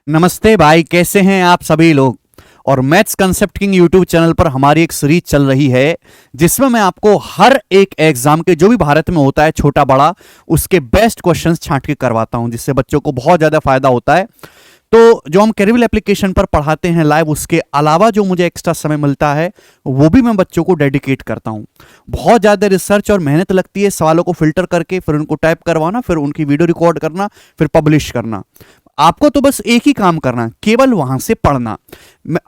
नमस्ते भाई, कैसे हैं आप सभी लोग। और maths concept king YouTube channel पर हमारी एक सीरीज चल रही है जिसमें मैं आपको हर एक एग्जाम के जो भी भारत में होता है छोटा बड़ा उसके बेस्ट क्वेश्चंस छांट के करवाता हूं, जिससे बच्चों को बहुत ज्यादा फायदा होता है। तो जो हम कैरिबल एप्लीकेशन पर पढ़ाते हैं लाइव, उसके अलावा जो मुझे एक्स्ट्रा समय मिलता है वो भी मैं बच्चों को डेडिकेट करता हूं। बहुत ज़्यादा रिसर्च और मेहनत लगती है सवालों को फिल्टर करके, फिर उनको टाइप करवाना, फिर उनकी वीडियो रिकॉर्ड करना, फिर पब्लिश करना। आपको तो बस एक ही काम करना, केवल वहां से पढ़ना।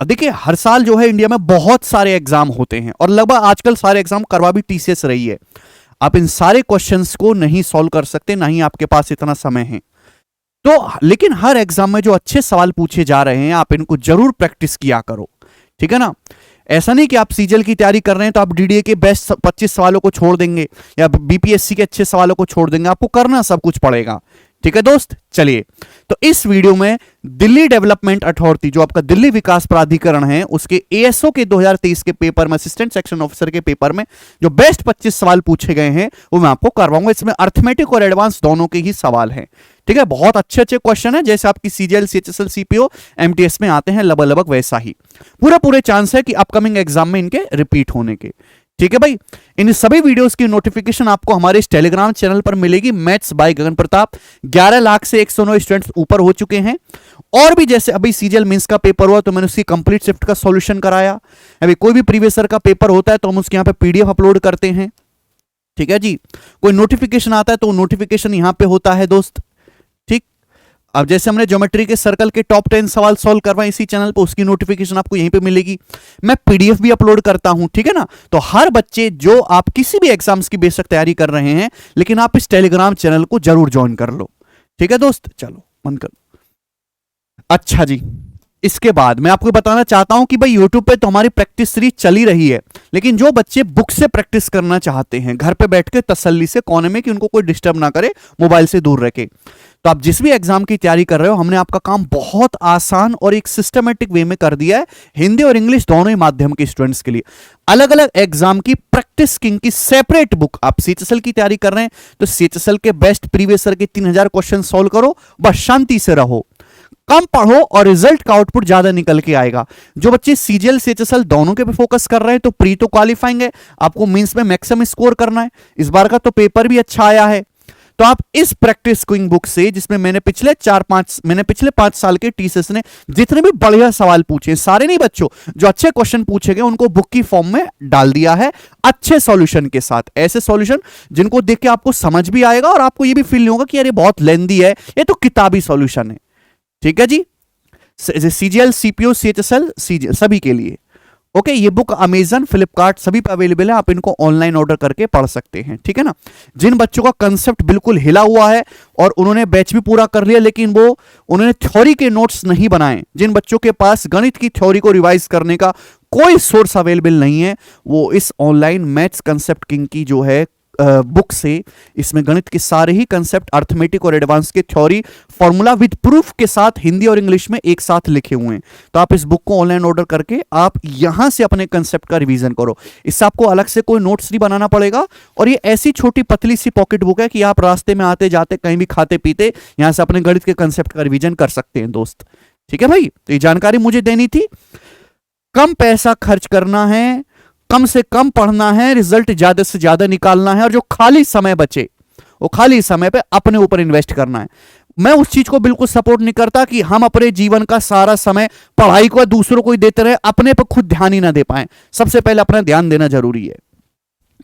देखिए, हर साल जो है इंडिया में बहुत सारे एग्जाम होते हैं और लगभग आजकल सारे एग्जाम करवा भी टीसीएस रही है। आप इन सारे क्वेश्चंस को नहीं सॉल्व कर सकते, ना ही आपके पास इतना समय है। तो लेकिन हर एग्जाम में जो अच्छे सवाल पूछे जा रहे हैं आप इनको जरूर प्रैक्टिस किया करो, ठीक है ना। ऐसा नहीं कि आप सीजीएल की तैयारी कर रहे हैं तो आप डीडीए के बेस्ट 25 सवालों को छोड़ देंगे या बीपीएससी के अच्छे सवालों को छोड़ देंगे। आपको करना सब कुछ पड़ेगा, ठीक है दोस्त। चलिए, तो इस वीडियो में दिल्ली डेवलपमेंट अथॉरिटी, जो आपका दिल्ली विकास प्राधिकरण है, उसके एएसओ के 2023 के पेपर में, असिस्टेंट सेक्शन ऑफिसर के पेपर में जो बेस्ट 25 सवाल पूछे गए हैं वो मैं आपको करवाऊंगा। इसमें अर्थमेटिक और एडवांस दोनों के ही सवाल हैं, ठीक है। बहुत अच्छे अच्छे क्वेश्चन है, जैसे आपकी सीजीएल, सीएचएसएल, सीपीओ, एमटीएस में आते हैं लगभग वैसा ही। पूरे चांस है कि अपकमिंग एग्जाम में इनके रिपीट होने के, ठीक है भाई। इन सभी वीडियोस की नोटिफिकेशन आपको हमारे इस टेलीग्राम चैनल पर मिलेगी, मैथ्स बाय गगन प्रताप। 11 लाख से 109 स्टूडेंट्स ऊपर हो चुके हैं। और भी जैसे अभी सीजीएल मेंस का पेपर हुआ तो मैंने उसकी कंप्लीट शिफ्ट का सॉल्यूशन कराया। अभी कोई भी प्रीवियस ईयर का पेपर होता है तो हम उसके यहाँ पे पीडीएफ अपलोड करते हैं, ठीक है जी। कोई नोटिफिकेशन आता है तो नोटिफिकेशन यहां पे होता है दोस्त, ठीक। अब जैसे हमने ज्योमेट्री के सर्कल के टॉप 10 सवाल सॉल्व करवाए इसी चैनल पर, उसकी नोटिफिकेशन आपको यहीं पे मिलेगी। मैं पीडीएफ भी अपलोड करता हूं, ठीक है ना। तो हर बच्चे, जो आप किसी भी एग्जाम्स की बेशक तैयारी कर रहे हैं, लेकिन आप इस टेलीग्राम चैनल को जरूर ज्वाइन कर लो, ठीक है दोस्त। चलो मन कर। अच्छा जी, इसके बाद मैं आपको बताना चाहता हूं कि भाई यूट्यूब पे तो हमारी प्रैक्टिस सीरीज चली रही है, लेकिन जो बच्चे बुक से प्रैक्टिस करना चाहते हैं घर पे बैठ के तसल्ली से कोने में, कि उनको कोई डिस्टर्ब ना करे, मोबाइल से दूर रखे, तो आप जिस भी एग्जाम की तैयारी कर रहे हो, हमने आपका काम बहुत आसान और एक सिस्टमेटिक वे में कर दिया है। हिंदी और इंग्लिश दोनों ही माध्यम के स्टूडेंट्स के लिए अलग अलग एग्जाम की प्रैक्टिस किंग की सेपरेट बुक। आप सीएचएसएल की तैयारी कर रहे हैं तो सीएचएसएल के बेस्ट प्रीवियस ईयर के 3000 क्वेश्चन सॉल्व करो, बस शांति से रहो, कम पढ़ो और रिजल्ट का आउटपुट ज्यादा निकल के आएगा। जो बच्चे सीजीएल सीएचएसएल दोनों के पे फोकस कर रहे हैं तो प्री तो क्वालिफाइंग है, आपको मेंस में मैक्सिमम स्कोर करना है। इस बार का तो पेपर भी अच्छा आया है, तो आप इस प्रैक्टिस क्विंग बुक से, जिसमें मैंने पिछले 5 साल के टीसीएस ने जितने भी बढ़िया सवाल पूछे, सारे नहीं बच्चों, जो अच्छे क्वेश्चन पूछे गए उनको बुक की फॉर्म में डाल दिया है, अच्छे सॉल्यूशन के साथ। ऐसे सॉल्यूशन जिनको देख के आपको समझ भी आएगा और आपको ये भी फील नहीं होगा कि यार ये बहुत लेंदी है, ये तो किताबी सॉल्यूशन है, ठीक है जी। सीजीएल, सीपीओ, सीएचएसएल, सीजीएल सभी के लिए ओके। ये बुक अमेजन, फ्लिपकार्ट सभी पे अवेलेबल है, आप इनको ऑनलाइन ऑर्डर करके पढ़ सकते हैं, ठीक है ना। जिन बच्चों का कंसेप्ट बिल्कुल हिला हुआ है और उन्होंने बैच भी पूरा कर लिया लेकिन वो उन्होंने थ्योरी के नोट्स नहीं बनाए, जिन बच्चों के पास गणित की थ्योरी को रिवाइज करने का कोई सोर्स अवेलेबल नहीं है, वो इस ऑनलाइन मैथ्स कंसेप्ट किंग की जो है बुक से, इसमें गणित के सारे ही कंसेप्ट, अर्थमेटिक और एडवांस के थ्योरी, फॉर्मूला विद प्रूफ के साथ हिंदी और इंग्लिश में एक साथ लिखे हुए हैं। तो आप इस बुक को ऑनलाइन ऑर्डर करके आप यहां से अपने कंसेप्ट का रिवीजन करो। इससे आपको अलग से कोई नोट्स नहीं बनाना पड़ेगा और ये ऐसी छोटी पतली सी पॉकेट बुक है कि आप रास्ते में आते जाते कहीं भी खाते पीते यहां से अपने गणित के कंसेप्ट का रिवीजन कर सकते हैं दोस्त, ठीक है भाई। तो ये जानकारी मुझे देनी थी। कम पैसा खर्च करना है, कम से कम पढ़ना है, रिजल्ट ज्यादा से ज्यादा निकालना है, और जो खाली समय बचे वो खाली समय पे अपने ऊपर इन्वेस्ट करना है। मैं उस चीज को बिल्कुल सपोर्ट नहीं करता कि हम अपने जीवन का सारा समय पढ़ाई को दूसरों को ही देते रहे, अपने पर खुद ध्यान ही ना दे पाए। सबसे पहले अपना ध्यान देना जरूरी है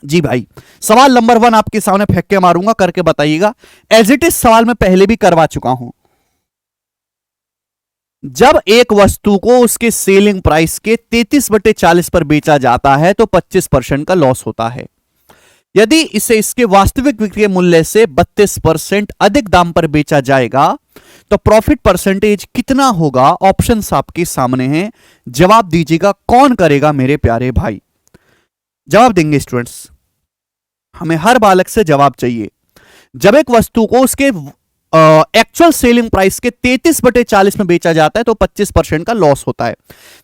जी भाई। सवाल नंबर 1 आपके सामने फेंक के मारूंगा, करके बताइएगा। एज इट इज सवाल मैं पहले भी करवा चुका हूं। जब एक वस्तु को उसके सेलिंग प्राइस के 33/40 पर बेचा जाता है तो 25% का लॉस होता है। यदि इसे इसके वास्तविक विक्रय मूल्य से 32% अधिक दाम पर बेचा जाएगा तो प्रॉफिट परसेंटेज कितना होगा? ऑप्शंस आपके सामने हैं, जवाब दीजिएगा। कौन करेगा मेरे प्यारे भाई? जवाब देंगे स्टूडेंट्स, हमें हर बालक से जवाब चाहिए। जब एक वस्तु को उसके एक्चुअल सेलिंग प्राइस के 33/40 में बेचा जाता है तो 25% का लॉस होता है।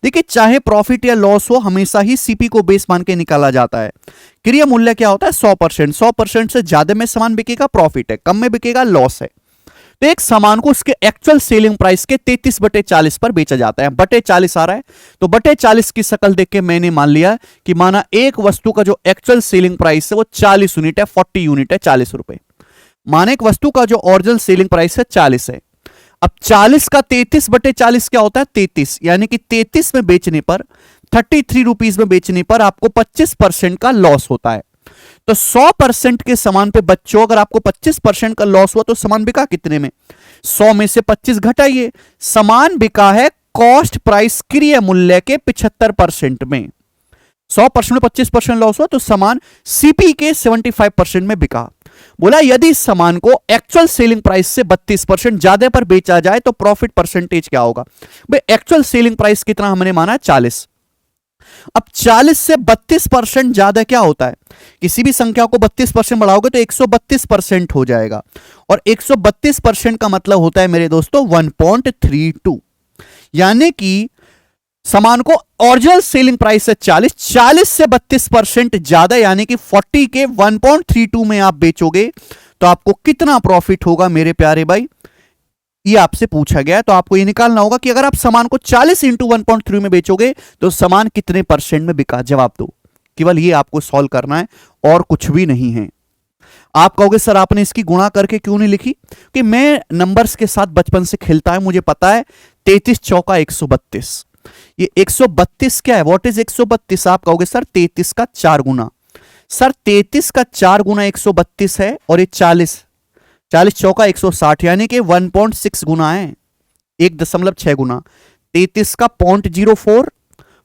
देखिए, चाहे प्रॉफिट या लॉस हो, हमेशा ही सीपी को बेस मान के निकाला जाता है। क्रिय मूल्य क्या होता है? 100%। 100% से ज्यादा में सामान बिकेगा प्रॉफिट है, कम में बिकेगा लॉस है। तो एक सामान को उसके एक्चुअल सेलिंग प्राइस के 33/40 पर बेचा जाता है। बटे 40 आ रहा है, तो बटे 40 की शक्ल देख के मैंने मान लिया कि माना एक वस्तु का जो एक्चुअल सेलिंग प्राइस है वो 40 यूनिट है, 40 यूनिट है, 40 रुपए। माने एक वस्तु का जो ओरिजिनल सेलिंग प्राइस है 40 है। अब 40 का 33/40 क्या होता है? 33, यानी कि 33 में बेचने पर, 33 रुपीज में बेचने पर आपको 25% का लॉस होता है। तो 100% के सामान पे बच्चों अगर आपको 25% का लॉस हुआ तो सामान बिका कितने में? 100 में से 25 घटाइए, सामान बिका है कॉस्ट प्राइस क्रय मूल्य के 75% में। 100% में 25% लॉस हुआ तो सामान सीपी के 75% में बिका। बोला यदि सामान को एक्चुअल सेलिंग प्राइस से 32% ज्यादा पर बेचा जाए तो प्रॉफिट परसेंटेज क्या होगा? भाई एक्चुअल सेलिंग प्राइस कितना हमने माना? 40। अब 40 से 32% ज्यादा क्या होता है? किसी भी संख्या को 32% बढ़ाओगे तो 132% हो जाएगा, और 132% का मतलब होता है मेरे दोस्तों 1.32, यानी कि सामान को ओरिजिनल सेलिंग प्राइस है 40, 40 से 32% ज्यादा यानी कि 40 के 1.32 में आप बेचोगे तो आपको कितना प्रॉफिट होगा मेरे प्यारे भाई? ये आपसे पूछा गया है, तो आपको ये निकालना होगा कि अगर आप सामान को 40 इंटू 1.3 में बेचोगे तो सामान कितने परसेंट में बिका। जवाब दो, केवल ये आपको सॉल्व करना है और कुछ भी नहीं है। आप कहोगे सर आपने इसकी गुणा करके क्यों नहीं लिखी? कि मैं नंबर्स के साथ बचपन से खेलता है, मुझे पता है 33 चौका 132। ये 132 क्या है? What is 132? आप कहोगे सर 33 का 4 गुना। सर 33 का 4 गुना 132 है, और ये 40 चौका 160 यानी कि 1.6 गुना है, 1.6 गुना। 33 का 0.04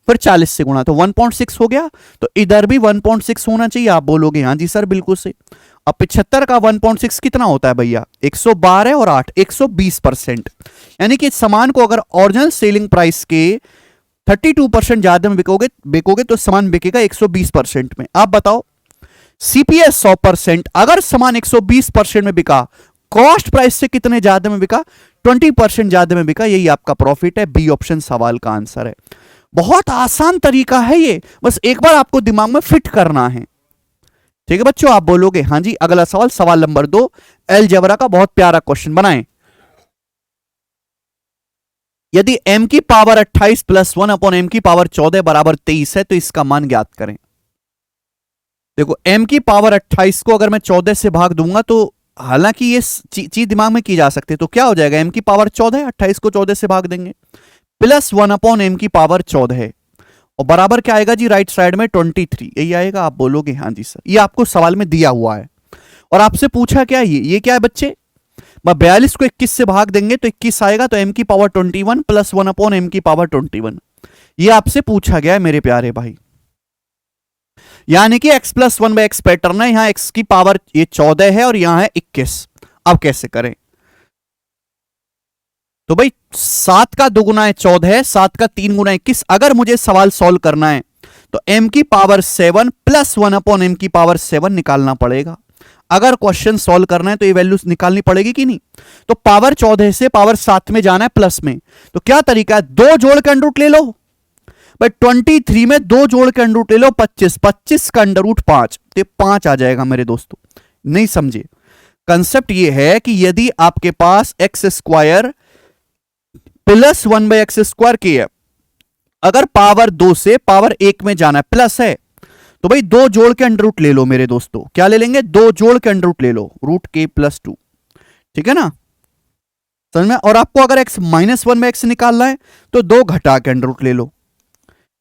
फिर 40 से गुना तो 1.6 हो गया, तो इधर भी 1.6 होना चाहिए। आप बोलोगे हाँ जी सर बिल्कुल से। अब 75 का 1.6 कितना होता है भैया? 112 और 8 120%, यानी कि सामान को अगर ओरिजिनल सेलिंग प्राइस के 32% ज्यादा में बिकोगे तो सामान बिकेगा 120% में। आप बताओ सीपीएस 100%, अगर सामान 120% में बिका, कॉस्ट प्राइस से कितने ज्यादा में बिका? 20% ज्यादा में बिका। यही आपका प्रॉफिट है। बी ऑप्शन सवाल का आंसर है। बहुत आसान तरीका है ये, बस एक बार आपको दिमाग में फिट करना है। ठीक है बच्चों, आप बोलोगे हाँ जी। अगला सवाल, सवाल नंबर 2, अलजेब्रा का बहुत प्यारा क्वेश्चन बनाएं। यदि m की पावर 28 प्लस 1 अपॉन m की पावर 14 बराबर 23 है तो इसका मान ज्ञात करें। देखो m की पावर 28 को अगर मैं 14 से भाग दूंगा तो, हालांकि ये चीज दिमाग में की जा सकती है, तो क्या हो जाएगा? m की पावर 14, 28 को 14 से भाग देंगे, प्लस 1 अपॉन m की पावर 14 है, और बराबर क्या आएगा जी? राइट साइड में 23, यही आएगा। आप बोलोगे हाँ जी सर। ये आपको सवाल में दिया हुआ है, और आपसे पूछा क्या? ये क्या है बच्चे? 42 को 21 से भाग देंगे तो 21 आएगा, तो m की पावर 21 प्लस 1 अपॉन m की पावर 21, ये आपसे पूछा गया है मेरे प्यारे भाई। यानी कि x प्लस 1/x पैटर्न है, यहां x की पावर ये 14 है और यहां है 21। अब कैसे करें? तो भाई 7 का 2 गुना है 14 है, 7 का 3 गुना 21। अगर मुझे सवाल सॉल्व करना है तो m की पावर 7 प्लस 1 अपॉन m की पावर 7 निकालना पड़ेगा। अगर क्वेश्चन सॉल्व करना है तो ये वैल्यूज निकालनी पड़ेगी कि नहीं? तो पावर 14 से पावर 7 में जाना है प्लस में, तो क्या तरीका है? 2 जोड़ के अंडर रूट ले लो भाई। 23 में 2 जोड़ के अंडर रूट ले लो 25, 25 का अंडर रूट 5, तो 5 आ जाएगा मेरे दोस्तों। नहीं समझे? कंसेप्ट ये है कि यदि आपके पास एक्स स्क्वायर प्लस 1/x² की है, अगर पावर 2 से पावर 1 में जाना है, प्लस है, तो भाई 2 जोड़ के अंडर रूट ले लो मेरे दोस्तों। क्या ले लेंगे? 2 जोड़ के अंडर रूट ले लो, रूट के प्लस 2। ठीक है ना, समझ में? और आपको अगर x माइनस 1/x निकालना है तो 2 घटा के अंडर रूट ले लो।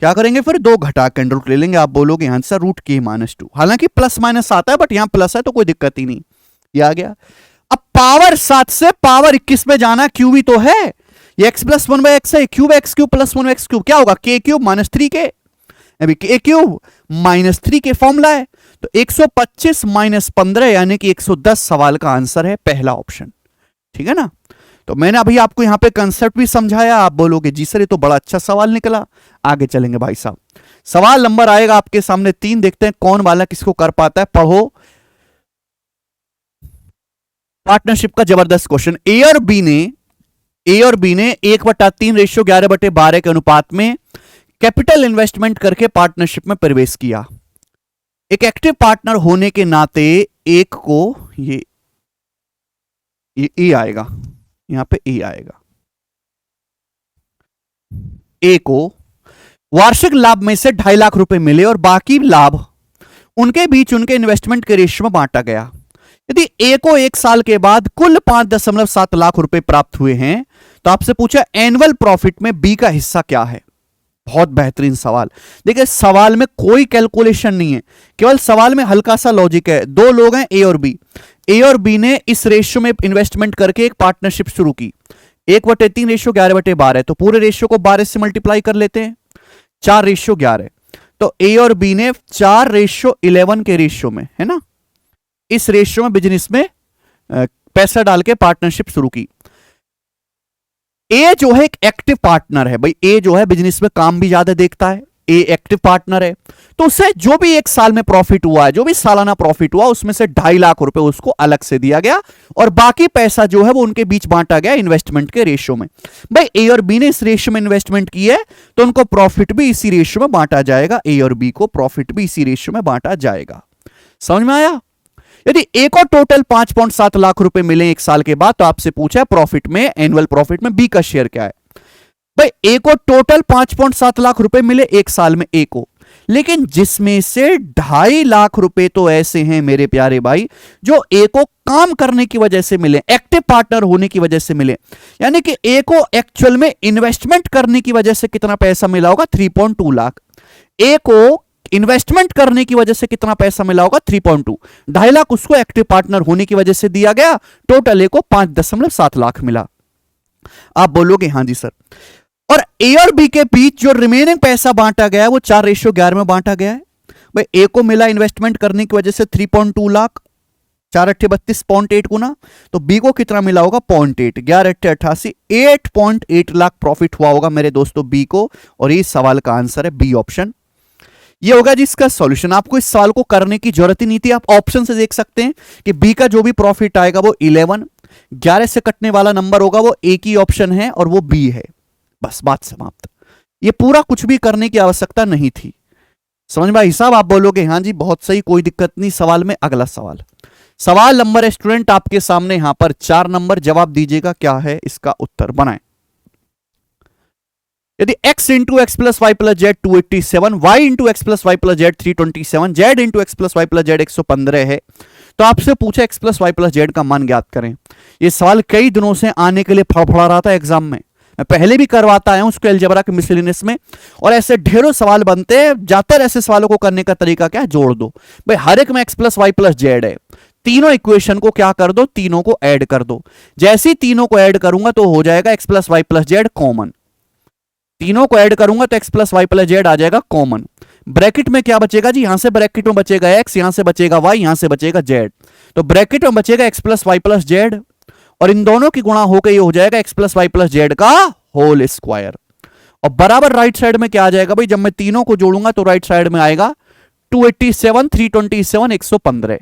क्या करेंगे फिर? 2 घटा के अंडर रूट ले लेंगे। आप बोलोगे हाँ सर रूट के माइनस 2, हालांकि प्लस माइनस आता है बट यहां प्लस है तो कोई दिक्कत ही नहीं, ये आ गया। अब पावर 7 से पावर 21 में जाना, क्यू भी तो है, ये x प्लस 1/x है, cube x cube plus 1x cube, क्या होगा? k क्यूब माइनस 3k, अभी k cube minus 3k formula है, तो 125 माइनस 15 यानी कि 110 सवाल का आंसर है पहला ऑप्शन। ठीक है ना, तो मैंने अभी आपको यहां पे कंसेप्ट भी समझाया। आप बोलोगे जी सर ये तो बड़ा अच्छा सवाल निकला। आगे चलेंगे भाई साहब, सवाल नंबर आएगा आपके सामने 3, देखते हैं कौन वाला किसको कर पाता है। पढ़ो, पार्टनरशिप का जबरदस्त क्वेश्चन। ए और बी ने 1/3 रेशियो 11/12 के अनुपात में कैपिटल इन्वेस्टमेंट करके पार्टनरशिप में प्रवेश किया। एक एक्टिव पार्टनर होने के नाते एक को ये ए आएगा, यहां पे ए आएगा। ए को वार्षिक लाभ में से 2.5 लाख रुपए मिले और बाकी लाभ उनके बीच उनके इन्वेस्टमेंट के रेशियो में बांटा गया। यदि ए को 1 साल के बाद कुल 5.7 लाख रुपए प्राप्त हुए हैं तो आपसे पूछा एनुअल प्रॉफिट में बी का हिस्सा क्या है। बहुत बेहतरीन सवाल। देखिए सवाल में कोई कैलकुलेशन नहीं है, केवल सवाल में हल्का सा लॉजिक है। दो लोग हैं ए और बी, ए और बी ने इस रेशियो में इन्वेस्टमेंट करके एक पार्टनरशिप शुरू की। 1/3 रेशियो 11/12, तो पूरे रेशियो को 12 से मल्टीप्लाई कर लेते हैं, 4/11। तो ए और बी ने 4/11 के रेशियो में, है ना, इस रेशियो में बिजनेस में पैसा डाल के पार्टनरशिप शुरू की। ए जो है एक एक्टिव पार्टनर है भाई, ए जो है बिजनेस में काम भी ज्यादा देखता है, ए एक्टिव पार्टनर है, तो उससे जो भी 1 साल में प्रॉफिट हुआ है, जो भी सालाना प्रॉफिट हुआ, उसमें से 2.5 लाख रुपए उसको अलग से दिया गया और बाकी पैसा जो है वो उनके बीच बांटा गया इन्वेस्टमेंट के रेशियो में। भाई ए और बी ने इस रेशियो में इन्वेस्टमेंट की है तो उनको प्रॉफिट भी इसी रेशियो में बांटा जाएगा, ए और बी को प्रॉफिट भी इसी रेशियो में बांटा जाएगा। समझ में आया? यदि ए को टोटल 5.7 लाख रुपए मिले 1 साल के बाद तो आपसे पूछा प्रॉफिट में, एनुअल प्रॉफिट में बी का शेयर क्या है। भाई ए को टोटल 5.7 लाख रुपए मिले 1 साल में ए को, लेकिन जिसमें से 2.5 लाख रुपए तो ऐसे हैं मेरे प्यारे भाई जो ए को काम करने की वजह से मिले, एक्टिव पार्टनर होने की वजह से मिले। यानी कि ए को एक्चुअल में इन्वेस्टमेंट करने की वजह से कितना पैसा मिला होगा, 3.2 लाख। ए को इन्वेस्टमेंट करने की वजह से कितना पैसा मिला होगा, 3.2। 2.5 लाख उसको एक्टिव पार्टनर होने की वजह से दिया गया, टोटल ए को 5.7 लाख मिला। आप बोलोगे हां जी सर, और ए और बी के बीच जो रिमेनिंग पैसा बांटा गया है वो 4/11 में बांटा गया है। भाई ए को मिला इन्वेस्टमेंट करने की वजह से 3.2 लाख, 4/8 गुना, तो बी को कितना मिला होगा, 0.8, 11/88, 8.8 लाख प्रॉफिट हुआ होगा मेरे दोस्तों बी को, और इस सवाल का आंसर है बी ऑप्शन। ये होगा जिसका सॉल्यूशन। आपको इस सवाल को करने की जरूरत ही नहीं थी, आप ऑप्शन से देख सकते हैं कि बी का जो भी प्रॉफिट आएगा वो 11 से कटने वाला नंबर होगा वो एक ही ऑप्शन है और वो बी है, बस बात समाप्त। ये पूरा कुछ भी करने की आवश्यकता नहीं थी। समझ में हिसाब? आप बोलोगे हां जी बहुत सही, कोई दिक्कत नहीं। सवाल में अगला सवाल नंबर स्टूडेंट आपके सामने यहां पर 4 नंबर, जवाब दीजिएगा क्या है इसका उत्तर, बनाएं। यदि x into X plus Y plus Z 287, y into X plus Y plus Z 327, z into X plus Y plus Z 115 है, तो आपसे पूछा x plus Y plus Z का मान ज्ञात करें। यह सवाल कई दिनों से आने के लिए फड़फड़ा रहा था एग्जाम में, मैं पहले भी करवाता आया हूं उसको अलजेब्रा के मिसलेनियस में, और ऐसे ढेरों सवाल बनते हैं। ज्यादातर ऐसे सवालों को करने का तरीका क्या है, जोड़ दो। भाई हर एक में x plus Y plus Z है, तीनों इक्वेशन को क्या कर दो, तीनों को ऐड कर दो। जैसे ही तीनों को ऐड करूंगा तो हो जाएगा x plus Y plus z common, तीनों को ऐड करूंगा तो x plus Y plus z आ जाएगा कॉमन। ब्रैकेट में क्या बचेगा जी, यहां से ब्रैकेट में बचेगा x, यहां से बचेगा y, यहां से बचेगा z, तो ब्रैकेट में बचेगा x plus Y plus Z, और इन दोनों की गुणा होकर ये हो जाएगा x plus Y plus Z का होल स्क्वायर। और बराबर राइट साइड में क्या आ जाएगा भाई, जब मैं तीनों को जोड़ूंगा तो राइट साइड में आएगा 287, 327, 115,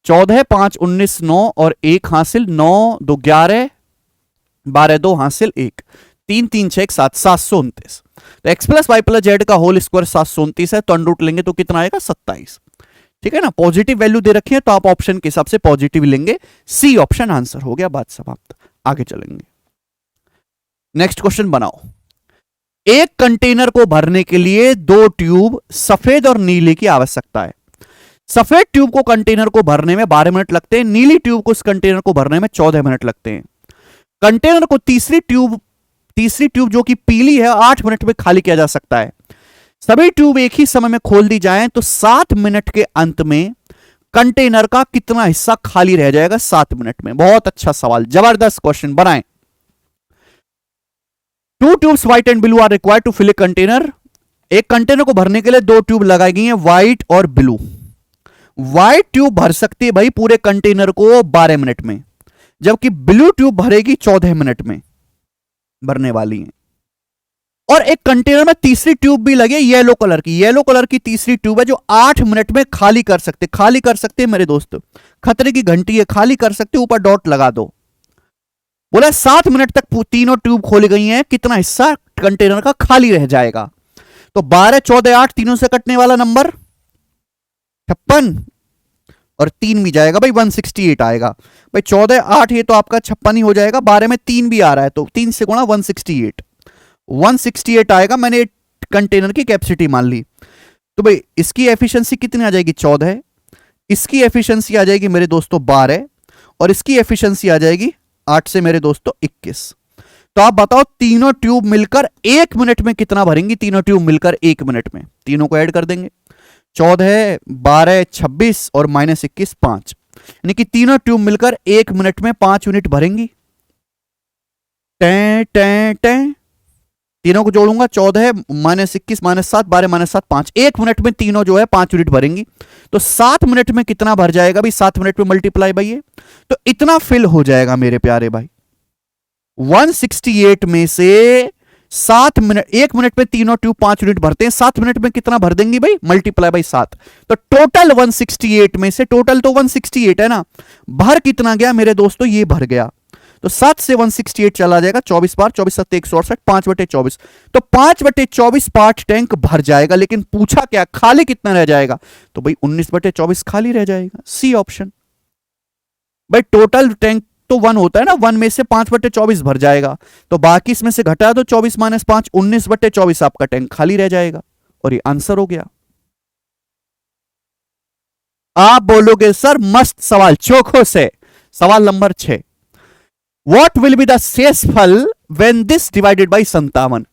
14, 5, 19, 9 और 1 हासिल, 9, 2, 11, 12, 2 हासिल 1, 3, 3, 6, 7, 729। तो x plus Y plus Z का होल स्क्वायर 729 है, तो अंडर रूट लेंगे तो कितना आएगा, 27। ठीक है ना, पॉजिटिव वैल्यू दे रखी है तो आप ऑप्शन के हिसाब से पॉजिटिव लेंगे, सी ऑप्शन आंसर हो गया, बात समाप्त। आगे चलेंगे, नेक्स्ट क्वेश्चन बनाओ। एक कंटेनर को भरने के लिए 2 ट्यूब सफेद और नीले की आवश्यकता है। सफेद ट्यूब को कंटेनर को भरने में 12 मिनट लगते हैं, नीली ट्यूब को इस कंटेनर को भरने में 14 मिनट लगते हैं। कंटेनर को तीसरी ट्यूब जो कि पीली है 8 मिनट में खाली किया जा सकता है। सभी ट्यूब एक ही समय में खोल दी जाएं तो 7 मिनट के अंत में कंटेनर का कितना हिस्सा खाली रह जाएगा 7 मिनट में। बहुत अच्छा सवाल, जबरदस्त क्वेश्चन, बनाएं। 2 tubes white and blue are required to fill a container. एक कंटेनर को भरने के लिए 2 ट्यूब लगाई गई हैं, व्हाइट और ब्लू। व्हाइट ट्यूब भर सकती है भाई पूरे कंटेनर को 12 मिनट में, जबकि ब्लू ट्यूब भरेगी 14 मिनट में भरने वाली है। और एक कंटेनर में तीसरी ट्यूब भी लगी है येलो कलर की तीसरी ट्यूब है जो 8 मिनट में खाली कर सकते मेरे दोस्त, खतरे की घंटी है, खाली कर सकते, ऊपर डॉट लगा दो। बोला 7 मिनट तक तीनों ट्यूब खोली गई हैं, कितना हिस्सा कंटेनर का खाली रह जाएगा। तो 12, 14, 8 तीनों से कटने वाला नंबर 56, और 3 भी जाएगा भाई 168 आएगा भाई। 14 8 ये तो आपका 56 ही हो जाएगा। 12 में 3 भी आ रहा है तो 3 से गुणा 168 आएगा। मैंने कंटेनर की कैपेसिटी मान ली। तो भाई इसकी एफिशिएंसी कितनी आ जाएगी 14, इसकी एफिशिएंसी आ जाएगी मेरे दोस्तों 12 और इसकी एफिशिएंसी आ जाएगी 8 से मेरे दोस्तों 21। तो आप बताओ तीनों ट्यूब मिलकर 1 मिनट में कितना भरेंगी? तीनों ट्यूब मिलकर 1 मिनट में, तीनों को ऐड कर देंगे 14 12 26 और -21 5, यानी कि तीनों ट्यूब मिलकर 1 मिनट में 5 यूनिट भरेंगी। टें टें टें, तीनों को जोड़ूंगा 14 -21 -7 12 -7 5, 1 मिनट में तीनों जो है 5 यूनिट भरेंगी। तो 7 मिनट में कितना भर जाएगा भाई? 7 मिनट में मल्टीप्लाई भाई ये, तो इतना फिल हो जाएगा मेरे प्यारे भाई। 168 में से 7 मिनट, 1 मिनट में तीनों ट्यूब 5 यूनिट भरते हैं, 7 मिनट में कितना भर देंगी भाई? Multiply by 7। तो टोटल 168 में से, टोटल तो 168 है ना, भर कितना गया मेरे दोस्तों? ये भर गया। तो 7 से 168 चला जाएगा 24 बार, 24 7 168, 5/24। तो 5/24 पार्ट टैंक भर जाएगा। लेकिन पूछा क्या, खाली कितना रह जाएगा? तो भाई 19/24 खाली रह जाएगा। C option. भाई टोटल टैंक तो 1 होता है ना, 1 में से 5/24 भर जाएगा, तो बाकी इसमें से घटा दो 24 - 5, 19/24 आपका टैंक खाली रह जाएगा। और ये आंसर हो गया। आप बोलोगे सर मस्त सवाल, चोखो से। सवाल number 6, what will be the शेषफल व्हेन दिस डिवाइडेड बाई 57?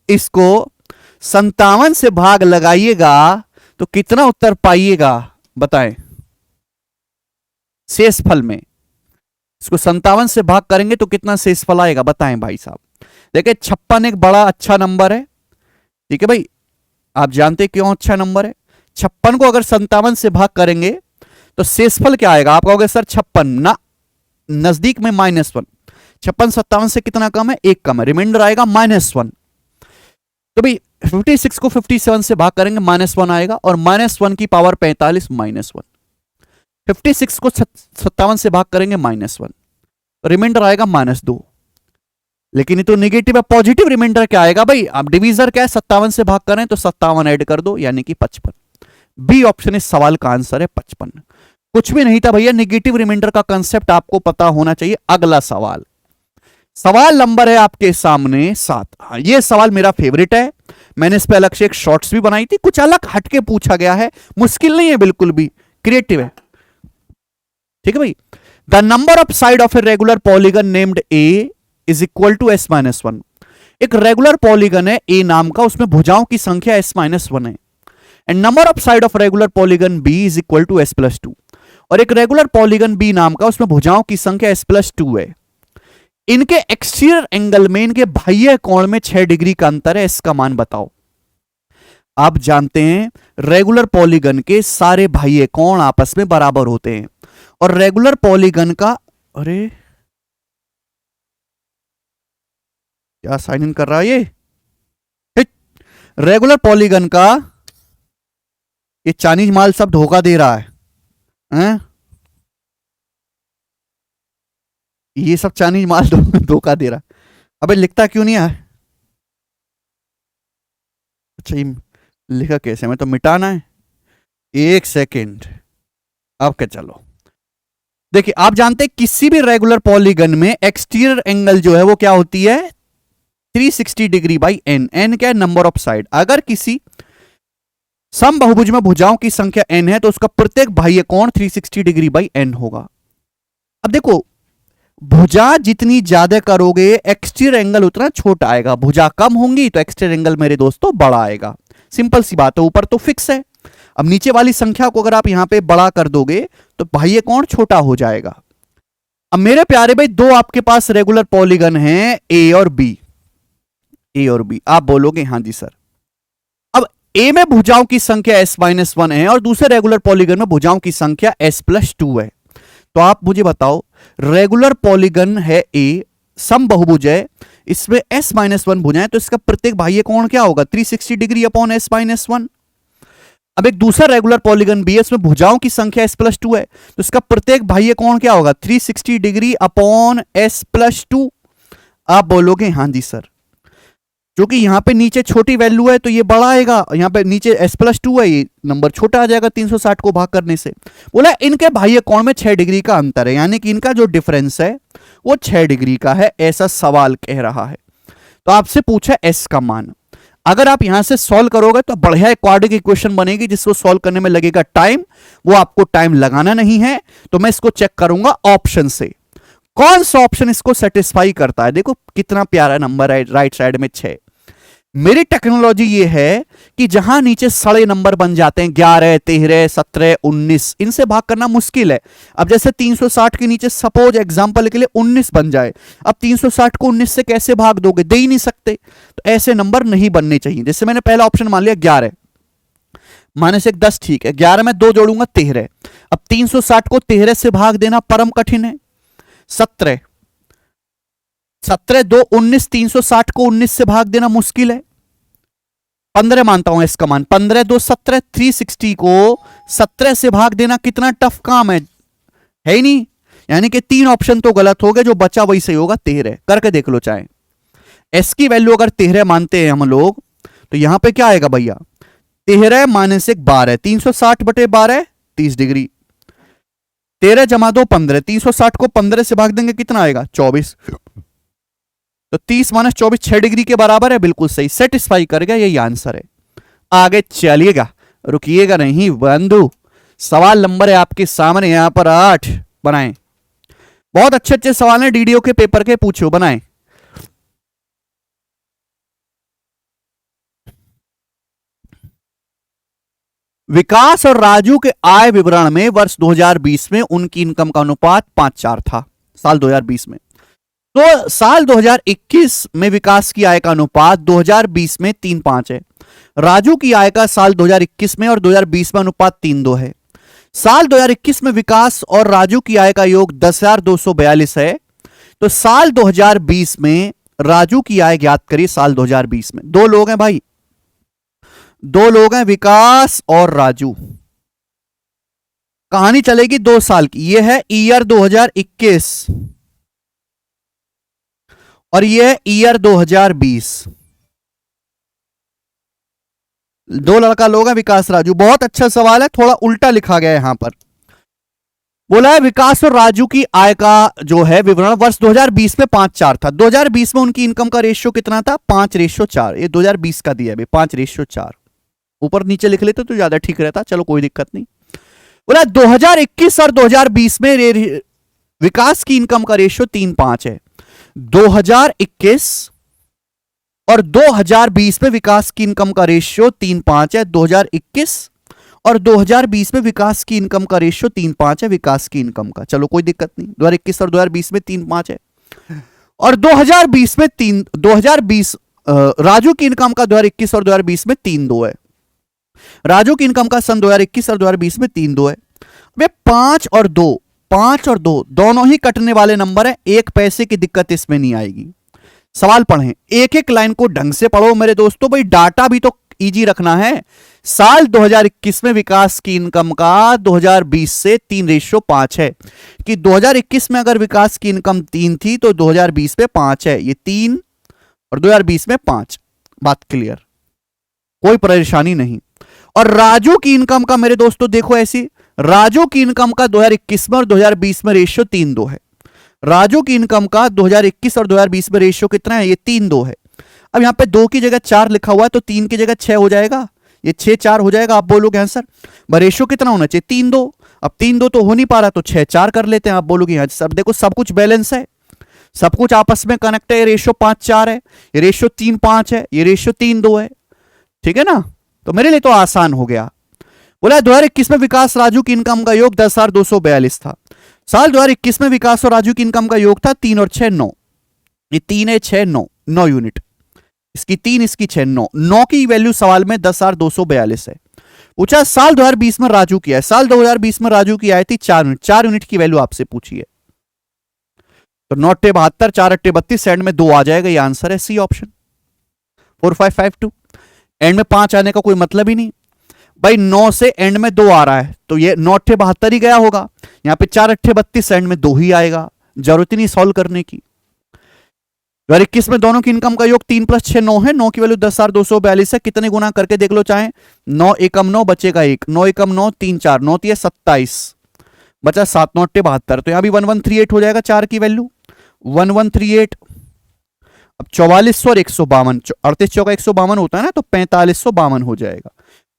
इसको 57 से भाग लगाइएगा तो कितना उत्तर पाइएगा बताएं? शेषफल में इसको 57 से भाग करेंगे तो कितना शेषफल आएगा बताएं भाई साहब। देखिए 56 एक बड़ा अच्छा नंबर है, ठीक है भाई, आप जानते क्यों अच्छा नंबर है। 56 को अगर 57 से भाग करेंगे तो शेषफल क्या आएगा? आप कहोगे सर 56 ना, नजदीक में -1। 56 57 से कितना कम है? 1 कम है, रिमाइंडर आएगा -1। तो भाई 56 को 57 से भाग करेंगे -1 आएगा, और -1 की पावर 45 -1। 56 को 57 से भाग करेंगे -1, रिमाइंडर आएगा -2। लेकिन ये तो नेगेटिव है, पॉजिटिव रिमाइंडर क्या आएगा भाई? आप डिवीजर क्या है, 57 से भाग करें तो 57 ऐड कर दो, यानी कि 55। बी ऑप्शन इस सवाल का आंसर है 55। कुछ भी नहीं था भैया, नेगेटिव रिमाइंडर का कंसेप्ट आपको पता होना चाहिए। अगला सवाल, सवाल नंबर है आपके सामने 7। हाँ, ये सवाल मेरा फेवरेट है, मैंने इस पे अलग से एक शॉर्ट्स भी बनाई थी। कुछ अलग हटके पूछा गया है, मुश्किल नहीं है, बिल्कुल भी क्रिएटिव है, ठीक है भाई। The number of side of a regular polygon named A is equal to S-1। एक रेगुलर पॉलीगन है ए नाम का, उसमें भुजाओं की संख्या S-1 है। And number of side of regular polygon B is equal to S+2। और एक रेगुलर पॉलीगन बी नाम का, उसमें भुजाओं की संख्या S+2 है। इनके एक्सटीरियर एंगल में, इनके बाह्य कोण में 6 डिग्री का अंतर है, इसका मान बताओ। आप जानते हैं रेगुलर पॉलीगन के सारे बाह्य कोण आपस में बराबर होते हैं, और रेगुलर पॉलीगन का, अरे क्या साइन इन कर रहा है ये, रेगुलर पॉलीगन का, ये चाइनीज माल सब धोखा दे रहा है? ये सब चाइनीज माल धोखा दे रहा है। अबे लिखता क्यों नहीं है? अच्छा ये लिखा कैसे, मैं तो मिटाना है। 1 सेकेंड, अब क्या, चलो देखिए, आप जानते हैं किसी भी रेगुलर पॉलीगन में एक्सटीरियर एंगल जो है वो क्या होती है? 360 डिग्री बाई n। n क्या है? Number of side. अगर किसी समबाहुभुज में भुजाओं की संख्या n है तो उसका प्रत्येक बाह्य कोण 360 डिग्री बाई n होगा। अब देखो, भुजा जितनी ज्यादा करोगे एक्सटीरियर एंगल उतना छोटा आएगा, भुजा कम होंगी तो एक्सटीरियर एंगल मेरे दोस्तों बड़ा आएगा। सिंपल सी बात है, ऊपर तो फिक्स है। अब नीचे वाली संख्या को अगर आप यहां पे बड़ा कर दोगे तो बाह्य कोण छोटा हो जाएगा। अब मेरे प्यारे भाई, दो आपके पास रेगुलर पॉलीगन हैं, ए और बी। ए और बी, आप बोलोगे हां जी सर। अब ए में भुजाओं की संख्या S-1 है और दूसरे रेगुलर पॉलीगन में भुजाओं की संख्या S+2 है। तो आप मुझे बताओ, रेगुलर पॉलीगन है ए, समबाहुभुज है, इसमें S-1 भुजाएं, तो इसका प्रत्येक बाह्य कोण क्या होगा? 360 डिग्री अपॉन S-1। अब एक दूसरा रेगुलर पॉलीगन बी है, इसमें भुजाओं की संख्या S+2 है, तो इसका प्रत्येक बाह्य कोण क्या होगा? 360 डिग्री अपॉन S+2। आप बोलोगे हां जी सर। क्योंकि यहां पे नीचे छोटी वैल्यू है तो ये बड़ा आएगा, यहां पे नीचे s+2 है, ये नंबर छोटा आ जाएगा 360 को भाग करने से। बोला इनके बाह्य कोण में 6 डिग्री का अंतर है, यानी कि इनका जो डिफरेंस है वो 6 डिग्री का है, ऐसा सवाल कह रहा है। तो आपसे पूछा s का मान, अगर आप यहां से सॉल्व करोगे तो बढ़िया क्वाड्रेटिक इक्वेशन बनेगी जिसको सॉल्व करने में लगेगा टाइम, वो आपको टाइम लगाना नहीं है। तो मैं इसको चेक करूंगा ऑप्शन से, कौन सा ऑप्शन इसको सेटिस्फाई करता है। देखो कितना प्यारा नंबर है राइट साइड में 6। मेरी टेक्नोलॉजी ये है कि जहां नीचे सड़े नंबर बन जाते हैं 11, 13, 17, 19, इनसे भाग करना मुश्किल है। अब जैसे 360 के नीचे सपोज एग्जांपल के लिए 19 बन जाए, अब 360 को 19 से कैसे भाग दोगे, दे ही नहीं सकते। तो ऐसे नंबर नहीं बनने चाहिए। जैसे मैंने पहला ऑप्शन मान लिया 11 माइनस 1 10, ठीक है, 11 में 2 जोड़ूंगा 13। अब 360 को 13 से भाग देना परम कठिन है। 17 17 2 19, 360 को 19 से भाग देना मुश्किल है। 15 मानता हूं इसका मान, 15 2 17, 360 को 17 से भाग देना कितना टफ काम है ही नहीं। यानी कि 3 ऑप्शन तो गलत हो गए, जो बचा वही सही होगा 13। करके देख लो चाहे। एस की वैल्यू अगर 13 मानते हैं हम लोग तो यहां पे क्या आएगा भैया, 13 माइनस 1 12, 360 बटे 12 30 डिग्री। 13 जमा 2 15, 360 को 15 से भाग देंगे कितना आएगा 24। तो 30 माइनस 24 6 डिग्री के बराबर है, बिल्कुल सही, सेटिस्फाई कर गया, यही आंसर है। आगे चलिएगा, रुकिएगा नहीं बंधु। सवाल नंबर है आपके सामने यहां पर 8 बनाएं। बहुत अच्छे अच्छे सवाल हैं डीडीओ के पेपर के, पूछो बनाएं। विकास और राजू के आय विवरण में वर्ष 2020 में उनकी इनकम का अनुपात 5:4 था, साल 2020 में। तो साल 2021 में विकास की आय का अनुपात 2020 में 3:5 है। राजू की आय का साल 2021 में और 2020 में अनुपात 3:2 है। साल 2021 में विकास और राजू की आय का योग 10,242 है। तो साल 2020 में राजू की आय ज्ञात करिए। साल 2020 में 2 लोग हैं भाई, 2 लोग हैं, विकास और राजू। कहानी चलेगी 2 साल की। यह है ईयर 2021 और यह है ईयर 2020। 2 लड़का लोग हैं, विकास राजू। बहुत अच्छा सवाल है, थोड़ा उल्टा लिखा गया है यहां पर। बोला है विकास और राजू की आय का जो है विवरण वर्ष 2020 में 5:4 था। 2020 में उनकी इनकम का रेशियो कितना था 5:4। ये 2020 का दिया है 5:4। ऊपर नीचे लिख लेते तो ज्यादा ठीक रहता, चलो कोई दिक्कत नहीं। बोला 2021 और 2020 में विकास की इनकम का रेशियो 3:5 है। 2021 और 2020 में विकास की इनकम का रेशियो 3:5 है। 2021 और 2020 में विकास की इनकम का रेशियो 3:5 है विकास की इनकम का। चलो कोई दिक्कत नहीं, 2021 और 2020 में 3:5 है। और 2020 में 2020 राजू की इनकम का 2021 और 2020 में 3:2 है। राजू की इनकम का सन 2021 और 2020 में 3:2 है। वे 5 और 2 दोनों ही कटने वाले नंबर हैं, 1 पैसे की दिक्कत इसमें नहीं आएगी। सवाल पढ़ें, एक एक लाइन को ढंग से पढ़ो मेरे दोस्तों, भाई डाटा भी तो इजी रखना है। साल 2021 में विकास की इनकम का 2020 से 3:5 है कि 2021 में अगर विकास की इनकम 3 थी तो 2020 में 5 है। ये 3 और 2020 में 5, बात क्लियर, कोई परेशानी नहीं। और राजू की इनकम का मेरे दोस्तों देखो ऐसी, राजू की इनकम का 2021 में और 2020 में रेशियो 3:2 है। राजू की इनकम का 2021 और 2020 में रेशियो कितना है, ये 3:2 है। अब यहां पे 2 की जगह 4 लिखा हुआ है तो 3 की जगह 6 हो जाएगा, ये 6-4 हो जाएगा। आप बोलोगे आंसर रेशियो कितना होना चाहिए 3:2। अब 3:2 तो हो नहीं पा रहा तो 6-4 कर लेते हैं। आप बोलोगे यहां सब देखो सब कुछ बैलेंस है, सब कुछ आपस में कनेक्ट है। ये रेशियो 5-4 है, ये रेशियो 3-5 है, ये रेशियो 3:2 है, ठीक है ना। तो मेरे लिए तो आसान हो गया। बोला 2021 में विकास राजू की इनकम का योग 10,242 था। साल 2021 में विकास और राजू की इनकम का योग था 3 और 6 9। ये 3 है 6 9 यूनिट, इसकी 3 इसकी 6 9 की वैल्यू सवाल में 10,242 है। पूछा साल 2020 में राजू की है, साल 2020 में राजू की आई थी 4 यूनिट की वैल्यू आपसे पूछी है। तो 9 8 72, 4 8 32, एंड में 2 आ जाएगा, ये आंसर है सी ऑप्शन 4552। एंड में 5 आने का कोई मतलब ही नहीं भाई, 9 से एंड में 2 आ रहा है तो ये 9 8 72 ही गया होगा। यहां पे 4 8 32, एंड में 2 ही आएगा, जरूरत ही नहीं सॉल्व करने की। 2021 में दोनों की इनकम का योग 3 + 6 9 है। 9 की वैल्यू 10,242 है। कितने गुना करके देख लो चाहे। 9 एकम 9 बचेगा 1, 9 एकम 9 3 4 9 3 27 बचा 7 9 72। तो यहां भी 1138 हो जाएगा 4 की वैल्यू 1138। अब 4400 और 152, 38 चौका 152 होता है ना, तो 4552 हो जाएगा।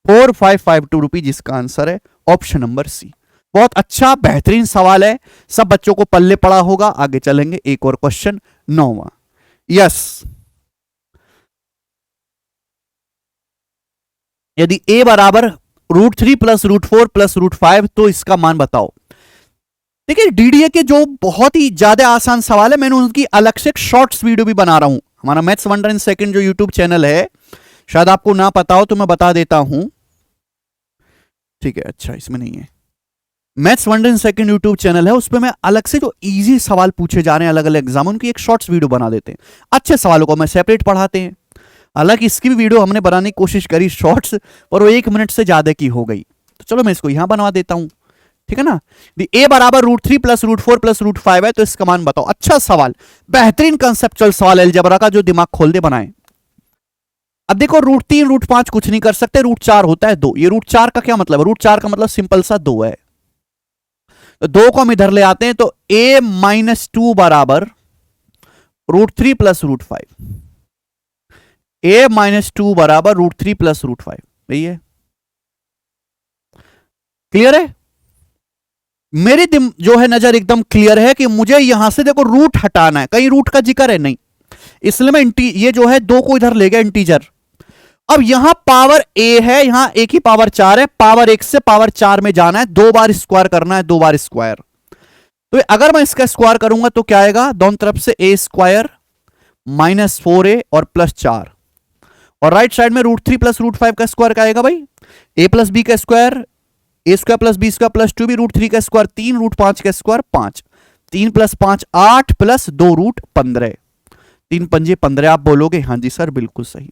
4552 रुपीज जिसका आंसर है ऑप्शन नंबर सी। बहुत अच्छा बेहतरीन सवाल है, सब बच्चों को पल्ले पड़ा होगा। आगे चलेंगे, एक और क्वेश्चन 9वां। यस, यदि a बराबर √3 + √4 + √5 तो इसका मान बताओ। देखिए डीडीए के जो बहुत ही ज्यादा आसान सवाल है, मैंने उनकी अलग से एक शॉर्ट्स वीडियो भी बना रहा हूं। हमारा मैथ्स वंडर इन सेकंड जो यूट्यूब चैनल है, शायद आपको ना पता हो तो मैं बता देता हूं। ठीक है, अच्छा इसमें नहीं है। Maths wonder in second YouTube channel है, उस पर मैं अलग से जो इजी सवाल पूछे जा रहे हैं अलग अलग एग्जाम, उनकी एक शॉर्ट्स वीडियो बना देते हैं। अच्छे सवालों को मैं सेपरेट पढ़ाते हैं। हालांकि इसकी भी वीडियो हमने बनाने की कोशिश करी शॉर्ट्स, पर वो 1 मिनट से ज्यादा की हो गई, तो चलो मैं इसको यहां बनवा देता हूं। ठीक है ना। ए बराबर √3 + √4 + √5 है, तो इसका मान बताओ। अच्छा सवाल, बेहतरीन कंसेप्चुअल सवाल अलजेब्रा का, जो दिमाग खोल दे बनाए। अब देखो √3 √5 कुछ नहीं कर सकते, √4 होता है 2। ये √4 का क्या मतलब है? √4 का मतलब सिंपल सा 2 है, तो 2 को हम इधर ले आते हैं, तो a - 2 बराबर √3 + √5। a - 2 बराबर √3 + √5। यही है, क्लियर है? मेरी जो है नजर एकदम क्लियर है कि मुझे यहां से देखो रूट हटाना है, कहीं रूट का जिक्र है नहीं, इसलिए मैं ये जो है 2 को इधर ले गया इंटीजर। अब यहां पावर a है, यहां a की पावर 4 है, पावर 1 से पावर 4 में जाना है, 2 बार स्क्वायर करना है, 2 बार स्क्वायर। तो अगर मैं इसका स्क्वायर करूंगा तो क्या आएगा? दोनों तरफ से a² -4a और +4, और राइट साइड में √3 + √5 का स्क्वायर क्या आएगा भाई? a + b का स्क्वायर, a² + b² + 2b, √3 का स्क्वायर 3, √5 का स्क्वायर 5, 3 + 5 8 + 2 √15, 3 पंजे 15। आप बोलोगे हाँ जी सर बिल्कुल सही।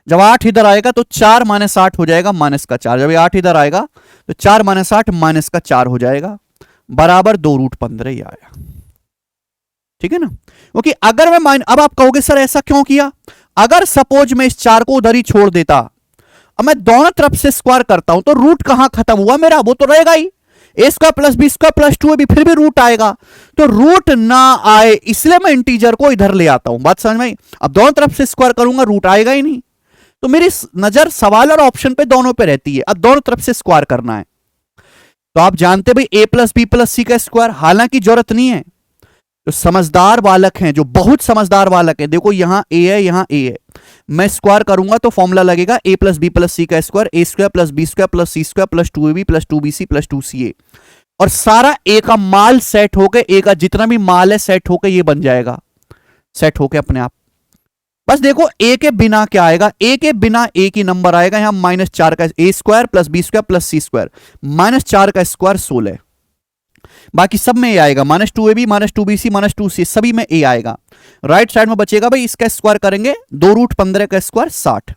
जब 8 इधर आएगा तो 4 - 8 हो जाएगा -4। जब 8 इधर आएगा तो 4 - 8 -4 हो जाएगा, बराबर 2 √15 ही आया। ठीक है ना। क्योंकि अगर मैं अब आप कहोगे सर ऐसा क्यों किया? अगर सपोज मैं इस 4 को उधर ही छोड़ देता, अब मैं दोनों तरफ से स्क्वायर करता हूं, तो रूट कहां खत्म हुआ मेरा? वो तो रहेगा ही। a² + b² + 2 है, फिर भी रूट आएगा, तो रूट ना आए इसलिए मैं इंटीजर को इधर ले आता हूं। बात समझ में आई? अब दोनों तरफ से स्क्वायर करूंगा, रूट आएगा ही नहीं, तो मेरी नजर सवाल और ऑप्शन पे दोनों पे रहती है। अब दोनों तरफ से स्क्वायर करना है, तो आप जानते भाई a + b + c का स्क्वायर, हालांकि जरूरत नहीं है। जो समझदार बालक हैं, जो बहुत समझदार बालक हैं, देखो यहां a है, यहां a है, मैं स्क्वायर करूंगा तो फॉर्मूला लगेगा a + b + c का square, a² + b² + c² + 2ab + 2bc + 2ca, और सारा a का माल सेट होके, a का जितना भी माल है सेट होके ये बन जाएगा, सेट होके अपने आप। बस देखो a के बिना क्या आएगा? a के बिना a की नंबर आएगा यहां -4 का, a² + b² + c², -4 का स्क्वायर 16, बाकी सब में a आएगा, -2ab -2bc -2c, सभी में a आएगा। राइट साइड में बचेगा भाई, इसका स्क्वायर करेंगे 2 √15 का स्क्वायर 60,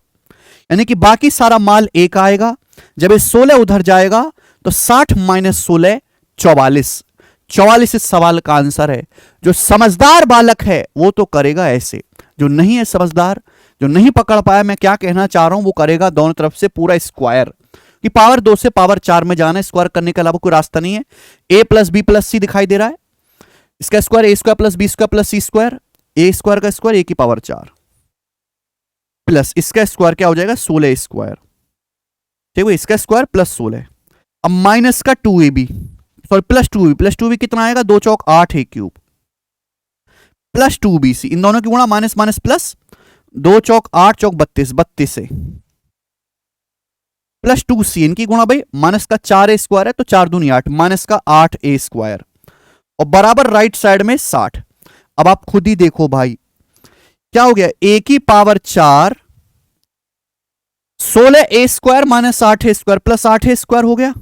यानी कि बाकी सारा माल a का आएगा। जब ये 16 उधर जाएगा तो 60 - 16 44, 44 इस सवाल का आंसर है। जो समझदार बालक है वो तो करेगा ऐसे, जो नहीं है समझदार, जो नहीं पकड़ पाया मैं क्या कहना चाह रहा हूं, वो करेगा दोनों तरफ से पूरा स्क्वायर, कि पावर 2 से पावर 4 में जाना है, स्क्वायर करने के अलावा कोई रास्ता नहीं है। a + b + c दिखाई दे रहा है, इसका square a² + b² + c², a² का स्क्वायर a की पावर 4 प्लस इसका स्क्वायर क्या हो जाएगा? 16², ठीक है, इसका स्क्वायर +16। अब माइनस का 2ab, सॉरी +2b कितना आएगा? 2 चौक 8 a³ प्लस 2bc, इन दोनों की गुणा माइनस माइनस प्लस, 2 चौक 8 चौक 32, 32 से प्लस 2c, इनकी गुणा भाई माइनस का 4a² है तो 4 दूनी 8, माइनस का 8a², और बराबर राइट साइड में 60। अब आप खुद ही देखो भाई क्या हो गया? a की power 4 16a² -8a² plus 8a² हो गया,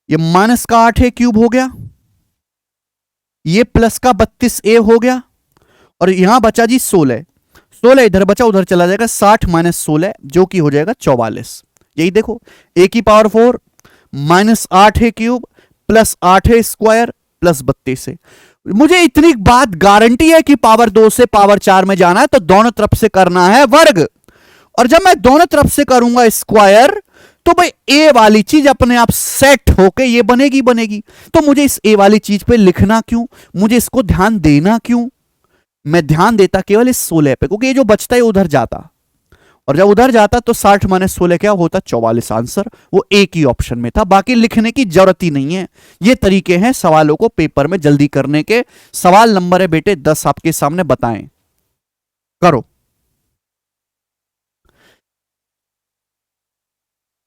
ये माइनस का 8a³ हो गया, ये प्लस का 32a हो गया, और यहां बचा जी 16, 16 इधर बचा उधर चला जाएगा, 60 - 16 जो कि हो जाएगा 44। यही देखो a की power 4 -8a³ plus 8a² plus 32 से, मुझे इतनी बात गारंटी है कि पावर 2 से पावर 4 में जाना है तो दोनों तरफ से करना है वर्ग, और जब मैं दोनों तरफ से करूंगा स्क्वायर तो भाई ए वाली चीज अपने आप सेट होके ये बनेगी बनेगी। तो मुझे इस ए वाली चीज पे लिखना क्यों, मुझे इसको ध्यान देना क्यों? मैं ध्यान देता केवल इस 16 पे, क्योंकि ये जो बचता है उधर जाता, और जब उधर जाता तो 60 माइनस 16 क्या होता? 44। आंसर वो एक ही ऑप्शन में था, बाकी लिखने की जरूरत ही नहीं है। ये तरीके हैं सवालों को पेपर में जल्दी करने के। सवाल नंबर है बेटे 10 आपके सामने, बताएं, करो।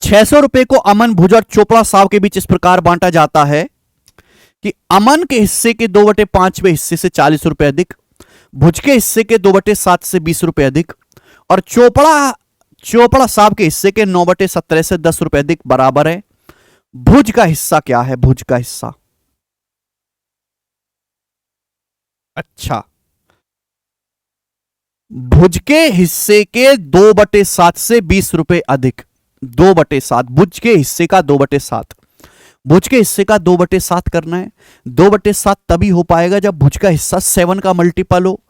600 रुपए को अमन, भुज और चोपड़ा साहब के बीच इस प्रकार बांटा जाता है कि अमन के हिस्से के 2/5वें हिस्से से 40 रुपए अधिक, भुज के हिस्से के 2/7 से 20 रुपए अधिक, और चोपड़ा साहब के हिस्से के 9/17 से 10 रुपए अधिक बराबर है। भुज का हिस्सा क्या है? भुज का हिस्सा, अच्छा, भुज के हिस्से के 2/7 से 20 रुपए अधिक, 2/7, भुज के हिस्से का 2/7, भुज के हिस्से का 2/7 करना है। 2/7 तभी हो पाएगा जब भुज का हिस्सा 7 का मल्टीपल हो।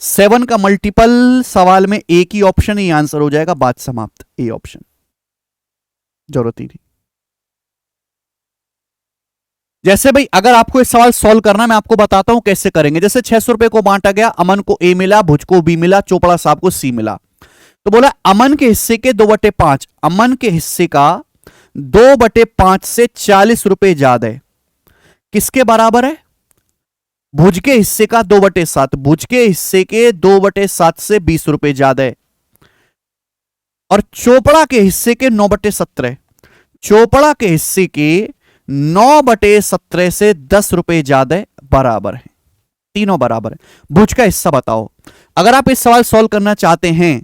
7 का मल्टीपल सवाल में एक ही ऑप्शन ही आंसर हो जाएगा, बात समाप्त, ए ऑप्शन, जरूरत ही नहीं। जैसे भाई अगर आपको इस सवाल सॉल्व करना है, मैं आपको बताता हूं कैसे करेंगे। जैसे 600 रुपए को बांटा गया, अमन को ए मिला, भुज को बी मिला, चोपड़ा साहब को सी मिला, तो बोला अमन के हिस्से के 2/5, अमन के हिस्से का 2/5 से 40 रुपए ज्यादा है, किसके बराबर है? भुज के हिस्से का 2/7, भुज के हिस्से के 2/7 से 20 रुपए ज्यादा है, और चोपड़ा के हिस्से के 9/17, चोपड़ा के हिस्से के 9/17 से 10 रुपए ज्यादा है, बराबर है, तीनों बराबर है। भुज का हिस्सा बताओ। अगर आप इस सवाल सॉल्व करना चाहते हैं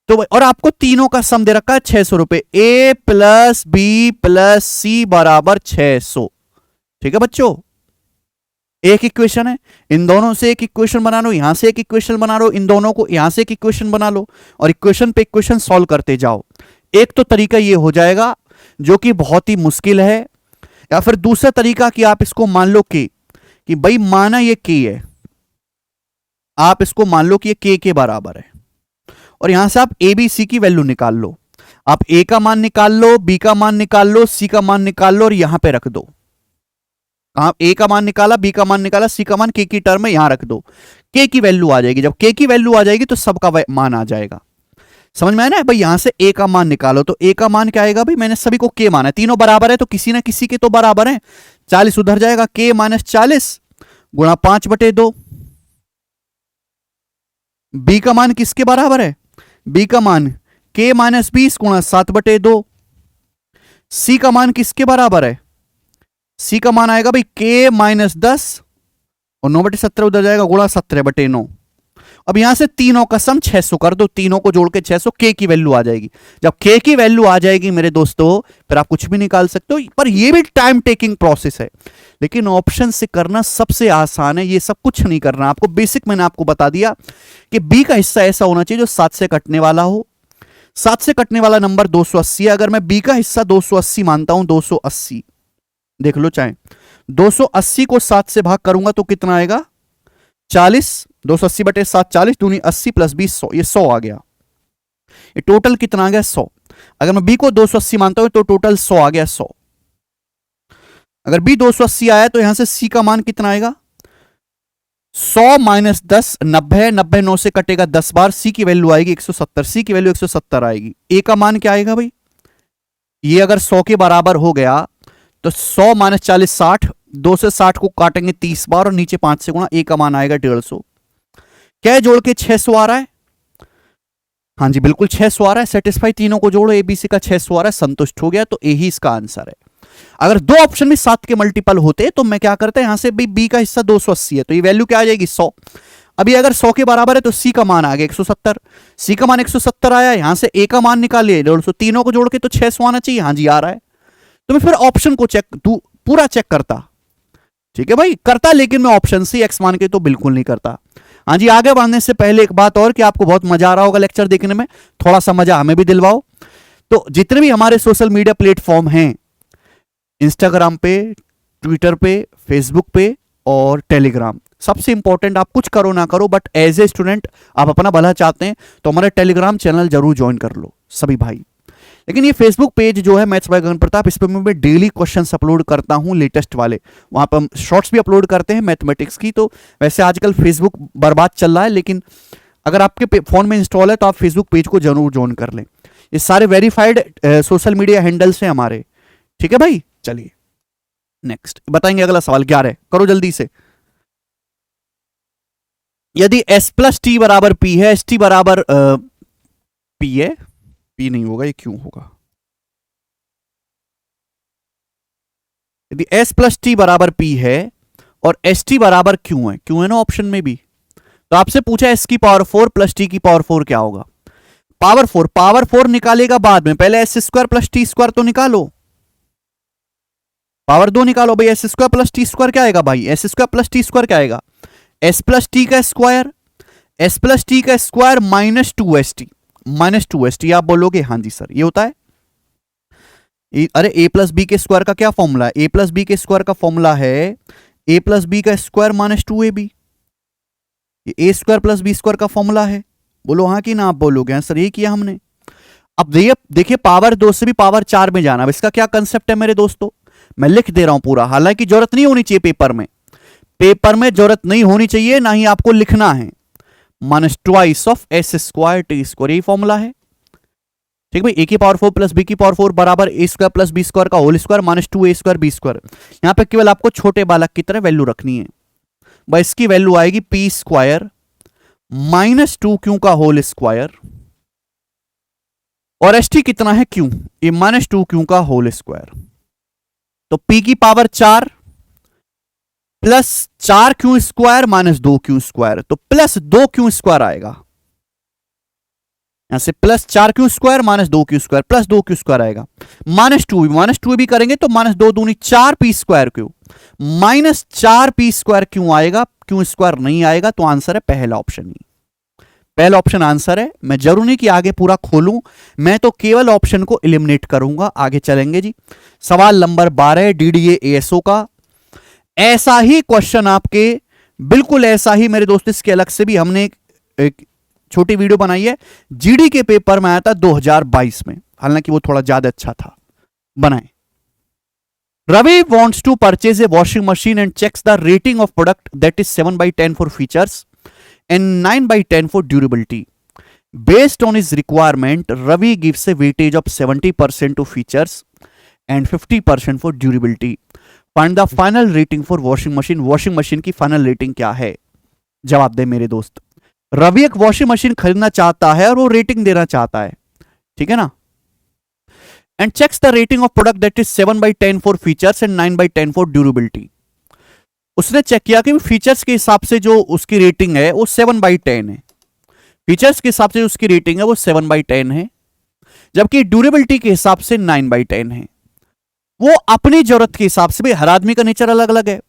तो, और आपको तीनों का सम दे रखा है 600 रुपए, ए प्लस बी प्लस सी बराबर 600, ठीक है बच्चों। एक इक्वेशन है, इन दोनों से एक इक्वेशन बना लो, यहां से एक इक्वेशन बना लो, इन दोनों को यहां से एक इक्वेशन बना लो, और इक्वेशन पे इक्वेशन सॉल्व करते जाओ। एक तो तरीका ये हो जाएगा जो कि बहुत ही मुश्किल है, या फिर दूसरा तरीका कि आप इसको मान लो कि भाई माना ये के है, आप इसको मान लो कि ये के बराबर है, और यहां से आप ए बी सी की वैल्यू निकाल लो। आप ए का मान निकाल लो, बी का मान निकाल लो, सी का मान निकाल लो, और यहां पे रख दो। आप ए का मान निकाला, बी का मान निकाला, सी का मान के की टर्म में यहां रख दो, के की वैल्यू आ जाएगी। जब के की वैल्यू आ जाएगी तो सबका मान आ जाएगा। समझ में आया ना भाई? यहां से ए का मान निकालो, तो ए का मान क्या आएगा भाई? मैंने सभी को के माना है, तीनों बराबर है तो किसी ना किसी के तो बराबर है। 40 उधर जाएगा, के माइनस 40 गुणा 5/2। बी का मान किसके बराबर है? बी का मान के माइनस 20 गुणा 7/2। सी का मान किसके बराबर है? सी का मान आएगा भाई के माइनस 10, और 9/17 उधर जाएगा गुणा 17/9। अब यहां से तीनों का सम 600 कर दो, तीनों को जोड़ के 600, के की वैल्यू आ जाएगी। जब के की वैल्यू आ जाएगी मेरे दोस्तों, फिर आप कुछ भी निकाल सकते हो, पर यह भी टाइम टेकिंग प्रोसेस है, लेकिन ऑप्शन से करना सबसे आसान है। ये सब कुछ नहीं करना आपको, बेसिक मैंने आपको बता दिया कि बी का हिस्सा ऐसा होना चाहिए जो 7 से कटने वाला हो। 7 से कटने वाला नंबर 280 है। अगर मैं बी का हिस्सा 280 मानता हूं, 280 देख लो चाहे, 280 को 7 से भाग करूंगा तो कितना आएगा? 40। 280/7 40 दूनी 80 प्लस 20 100, ये 100 आ गया। ये टोटल कितना आ गया? 100। अगर मैं बी को 280 मानता हूं तो टोटल 100 आ गया, 100। अगर बी 280 आया तो यहां से सी का मान कितना आएगा? 100 माइनस 10 90, 90 9 से कटेगा 10 बार, सी की वैल्यू आएगी 170, सी की वैल्यू 170 आएगी। ए का मान क्या आएगा भाई? ये अगर 100 के बराबर हो गया तो 100 माइनस 40 60, 2 से 60 को काटेंगे 30 बार, और नीचे 5 से गुणा, ए का मान आएगा 150। क्या जोड़ के 600 आ रहा है? हाँ जी बिल्कुल 600 आ रहा है। सेटिस्फाई, तीनों को जोड़ो, एबीसी का 600 आ रहा है, संतुष्ट हो गया, तो ए ही इसका आंसर है। अगर दो ऑप्शन में 7 के मल्टीपल होते तो मैं क्या करता, यहां से बी का हिस्सा 280 है तो ये वैल्यू क्या आ जाएगी? 100। अभी अगर 100 के बराबर है तो सी का मान आ गया 170, सी का मान 170 आया, यहां से ए का मान निकालिए 150, तीनों को जोड़ के तो 600 आना चाहिए। हाँ जी आ रहा है। तो मैं फिर ऑप्शन को पूरा चेक करता, ठीक है भाई करता, लेकिन मैं ऑप्शन सी एक्स मान के तो बिल्कुल नहीं करता। हाँ जी, आगे बढ़ने से पहले एक बात और कि आपको बहुत मजा आ रहा होगा लेक्चर देखने में, थोड़ा सा मजा हमें भी दिलवाओ। तो जितने भी हमारे सोशल मीडिया प्लेटफॉर्म हैं, इंस्टाग्राम पे, ट्विटर पे, फेसबुक पे, और टेलीग्राम। सबसे इंपॉर्टेंट, आप कुछ करो ना करो बट एज ए स्टूडेंट आप अपना भला चाहते हैं तो हमारा टेलीग्राम चैनल जरूर ज्वाइन कर लो सभी भाई। लेकिन ये फेसबुक पेज जो है मैथ्स बाय गगन प्रताप, इस पर मैं डेली क्वेश्चंस अपलोड करता हूँ लेटेस्ट वाले। वहां पर हम शॉर्ट्स भी अपलोड करते हैं मैथमेटिक्स की। तो वैसे आजकल फेसबुक बर्बाद चल रहा है, लेकिन अगर आपके फोन में इंस्टॉल है तो आप फेसबुक पेज को जरूर ज्वाइन कर लें। ये सारे वेरीफाइड सोशल मीडिया हैंडल्स हैं हमारे, ठीक है भाई। चलिए नेक्स्ट बताएंगे, अगला सवाल 11 करो जल्दी से। यदि s प्लस टी बराबर p है, एस टी बराबर p है, p नहीं होगा, ये क्यों होगा? यदि s प्लस टी बराबर p है और एस टी बराबर क्यों है, क्यों है ना ऑप्शन में भी, तो आपसे पूछा s की पावर 4 प्लस टी की पावर 4 क्या होगा? पावर 4 निकालेगा बाद में, पहले S square plus T square तो निकालो, पावर 2 निकालो भाई। S square plus T square क्या आएगा भाई? S square plus T square क्या आएगा? एस प्लस टी का स्क्वायर, एस प्लस टी का square minus 2st, minus 2st। आप बोलोगे हाँ जी सर ये होता है। अरे ए प्लस बी के स्क्वायर का क्या फॉर्मूला है? ए प्लस बी के स्क्वायर का फॉर्मूला है ए प्लस बी का स्क्वायर माइनस 2ab। ये ए स्क्वायर प्लस बी स्क्वायर का फॉर्मूला है। बोलो हाँ कि ना, आप बोलोगे हाँ सर ये किया हमने। अब देखिए पावर 2 से भी पावर 4 में जाना। अब इसका क्या कंसेप्ट है मेरे दोस्तों, मैं लिख दे रहा हूं पूरा, हालांकि जरूरत नहीं होनी चाहिए पेपर में, पेपर में जरूरत नहीं होनी चाहिए, ना ही आपको लिखना है। Minus twice of S square T square, यही फॉर्मूला है, ठीक भाई। ए की पावर 4 प्लस बी की पावर 4 बराबर A square plus B square का whole square minus 2a square B square. यहां पे केवल आपको छोटे बालक की तरह वैल्यू रखनी है भाई। इसकी वैल्यू आएगी पी स्क्वायर माइनस 2q का होल स्क्वायर, और एस टी कितना है क्यू, ये माइनस 2q का होल स्क्वायर। तो p की power 4 plus 4q square minus 2q square, तो प्लस 2q स्क्वायर आएगा। यहां से plus 4q square minus 2q square, plus 2q square आएगा। माइनस 2 भी करेंगे तो माइनस 2 दूनी 4p square Q, minus 4p square क्यों आएगा, क्यों स्क्वायर नहीं आएगा? तो आंसर है पहला ऑप्शन ही, पहला ऑप्शन आंसर है। मैं जरूर नहीं कि आगे पूरा खोलूं, मैं तो केवल ऑप्शन को एलिमिनेट करूंगा। आगे चलेंगे जी, सवाल नंबर 12 डीडीए एएसओ का। ऐसा ही क्वेश्चन आपके, बिल्कुल ऐसा ही मेरे दोस्त, इसके अलग से भी हमने एक छोटी वीडियो बनाई है, जीडी के पेपर में आया था 2022 में, हालांकि वो थोड़ा ज्यादा अच्छा था, बनाए। Ravi wants to purchase a washing machine and checks the rating of product that is 7/10 for features and 9/10 for durability. Based on his requirement, Ravi gives a weightage of 70% to features and 50% for durability. Find the final rating for washing machine. Washing machine की final rating क्या है? जवाब दे मेरे दोस्त। रवि एक washing machine खरीदना चाहता है और वो रेटिंग देना चाहता है, ठीक है ना। And checks the rating of product that is 7/10 for features and 9/10 for durability. उसने चेक किया कि फीचर्स के हिसाब से जो उसकी रेटिंग है वो 7/10 है, फीचर्स के हिसाब से जो उसकी रेटिंग है वो 7/10 है, जबकि ड्यूरेबिलिटी के हिसाब से 9/10 है। वो अपनी जरूरत के हिसाब से भी, हर आदमी का नेचर अलग अलग है,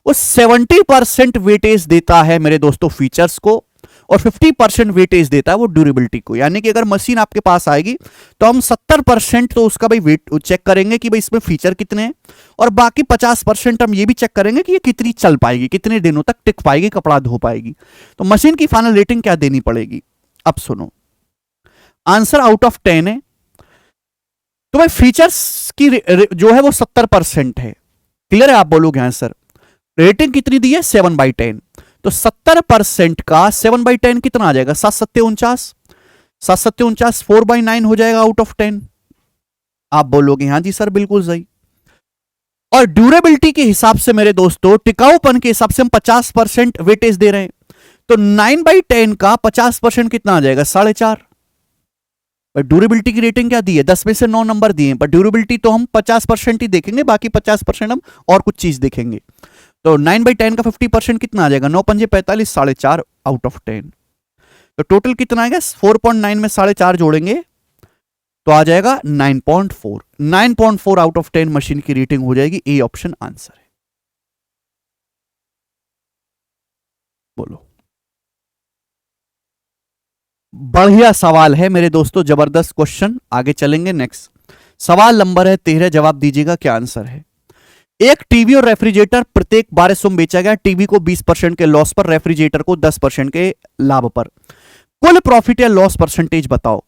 वो 70% वेटेज देता है मेरे दोस्तों फीचर्स को, और 50% वेटेज देता है वो ड्यूरेबिलिटी को। यानी कि अगर मशीन आपके पास आएगी तो हम 70% तो उसका भाई वेट चेक करेंगे कि भाई इसमें फीचर कितने हैं, और बाकी 50% हम ये भी चेक करेंगे कि ये कितनी चल पाएगी, कितने दिनों तक टिक पाएगी, कपड़ा धो पाएगी। तो मशीन की फाइनल रेटिंग क्या देनी पड़ेगी? अब सुनो, आंसर आउट ऑफ 10 है, तो भाई फीचर्स की जो है वो 70% है। क्लियर है? आप बोलोगे आंसर, रेटिंग कितनी दी है? 7/10, तो 70% का 7/10 कितना आ जाएगा? 7×7 7×7 4/9 हो जाएगा आउट ऑफ 10। आप बोलोगे हाँ जी सर बिल्कुल सही। और ड्यूरेबिलिटी के हिसाब से मेरे दोस्तों, टिकाऊपन के हिसाब से हम 50% वेटेज दे रहे हैं, तो 9/10 का 50% कितना आ जाएगा? 4.5। पर ड्यूरेबिलिटी की रेटिंग क्या दी है? 10 में से 9 नंबर दिए, पर ड्यूरेबिलिटी तो हम 50% ही देखेंगे, बाकी 50% हम और कुछ चीज देखेंगे। तो 9/10 का 50% कितना आ जाएगा? 9×5 45, 4.5 आउट ऑफ 10। तो टोटल कितना आएगा? 4.9 में 4.5 जोड़ेंगे तो आ जाएगा 9.4। 9.4 आउट ऑफ 10 मशीन की रेटिंग हो जाएगी। ए ऑप्शन आंसर है। बोलो, बढ़िया सवाल है मेरे दोस्तों, जबरदस्त क्वेश्चन। आगे चलेंगे नेक्स्ट, सवाल नंबर है 13, जवाब दीजिएगा क्या आंसर है। एक टीवी और रेफ्रिजरेटर प्रत्येक 1200 में बेचा गया, टीवी को 20% के लॉस पर, रेफ्रिजरेटर को 10% के लाभ पर। कुल प्रॉफिट या लॉस परसेंटेज बताओ।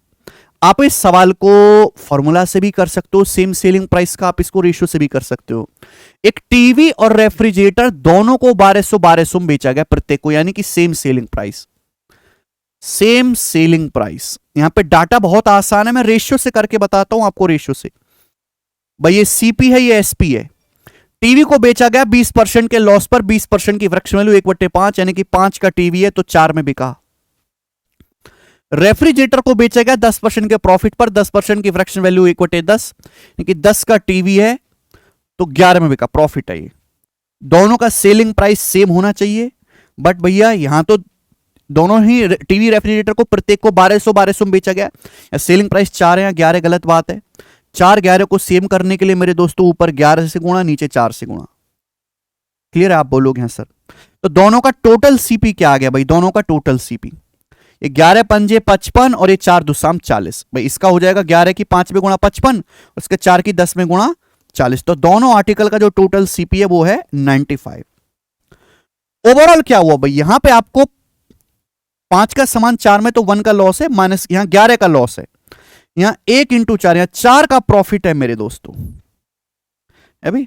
आप इस सवाल को फॉर्मूला से भी कर सकते हो, सेम सेलिंग प्राइस का आप इसको रेशियो से भी कर सकते हो। एक टीवी और रेफ्रिजरेटर दोनों को 1200 में बेचा गया प्रत्येक को, यानी कि same selling price, same selling price. यहां पे डाटा बहुत आसान है, मैं रेशियो से करके बताता हूं आपको। रेशियो से भाई ये सीपी है, ये एसपी है। टीवी को बेचा गया 20% के लॉस पर, 20% की फ्रैक्शन वैल्यू 1/5, यानी कि 5 का टीवी है तो 4 में बिका। रेफ्रिजरेटर को बेचा गया 10% के प्रॉफिट पर, 10% की फ्रैक्शन वैल्यू 1/10, यानी कि 10 का टीवी है तो 11 में बिका, प्रॉफिट है ये। दोनों का सेलिंग प्राइस सेम होना चाहिए, बट भैया यहां तो दोनों ही टीवी रेफ्रिजरेटर को प्रत्येक को 1200 में बेचा गया, या सेलिंग प्राइस 4 है या 11, गलत बात है। 4 11 को सेम करने के लिए मेरे दोस्तों ऊपर 11 से गुणा, नीचे 4 से गुणा। क्लियर है? आप बोलोगे हाँ सर। तो दोनों का टोटल सीपी क्या आ गया भाई? दोनों का टोटल सीपी, ये 11 पंजे 55 और ये 4 दुसाम 40। भाई इसका हो जाएगा 11 की 5 में गुणा 55, उसके 4 की 10 में गुणा 40। तो दोनों आर्टिकल का जो टोटल सीपी है वो है 95। ओवरऑल क्या हुआ भाई? यहां पे आपको 5 का समान 4 में तो 1 का लॉस है, माइनस यहां 11 का लॉस है, यहां 1 इंटू 4, यहां 4 का प्रॉफिट है मेरे दोस्तों। अभी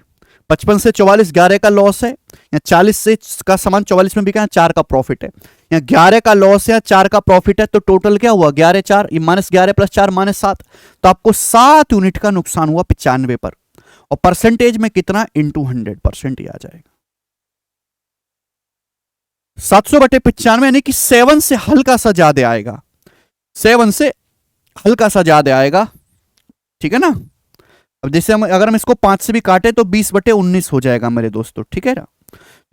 55 से 44 11 का लॉस है, या 40 से का सामान 44 में बिका, 4 का प्रॉफिट है। यहाँ 11 का लॉस है, 4 का प्रॉफिट है, तो टोटल क्या हुआ? 11 4, ये -11 + 4 -7, तो आपको 7 यूनिट का नुकसान हुआ 95 पर। और परसेंटेज में कितना? इंटू 100% ही आ जाएगा। 700/95, यानी कि 7 से हल्का सा ज्यादा आएगा, 7 से हल्का सा ज्यादा आएगा। ठीक है ना? अब जैसे अगर हम इसको 5 से भी काटे तो 20/19 हो जाएगा मेरे दोस्तों। ठीक है ना?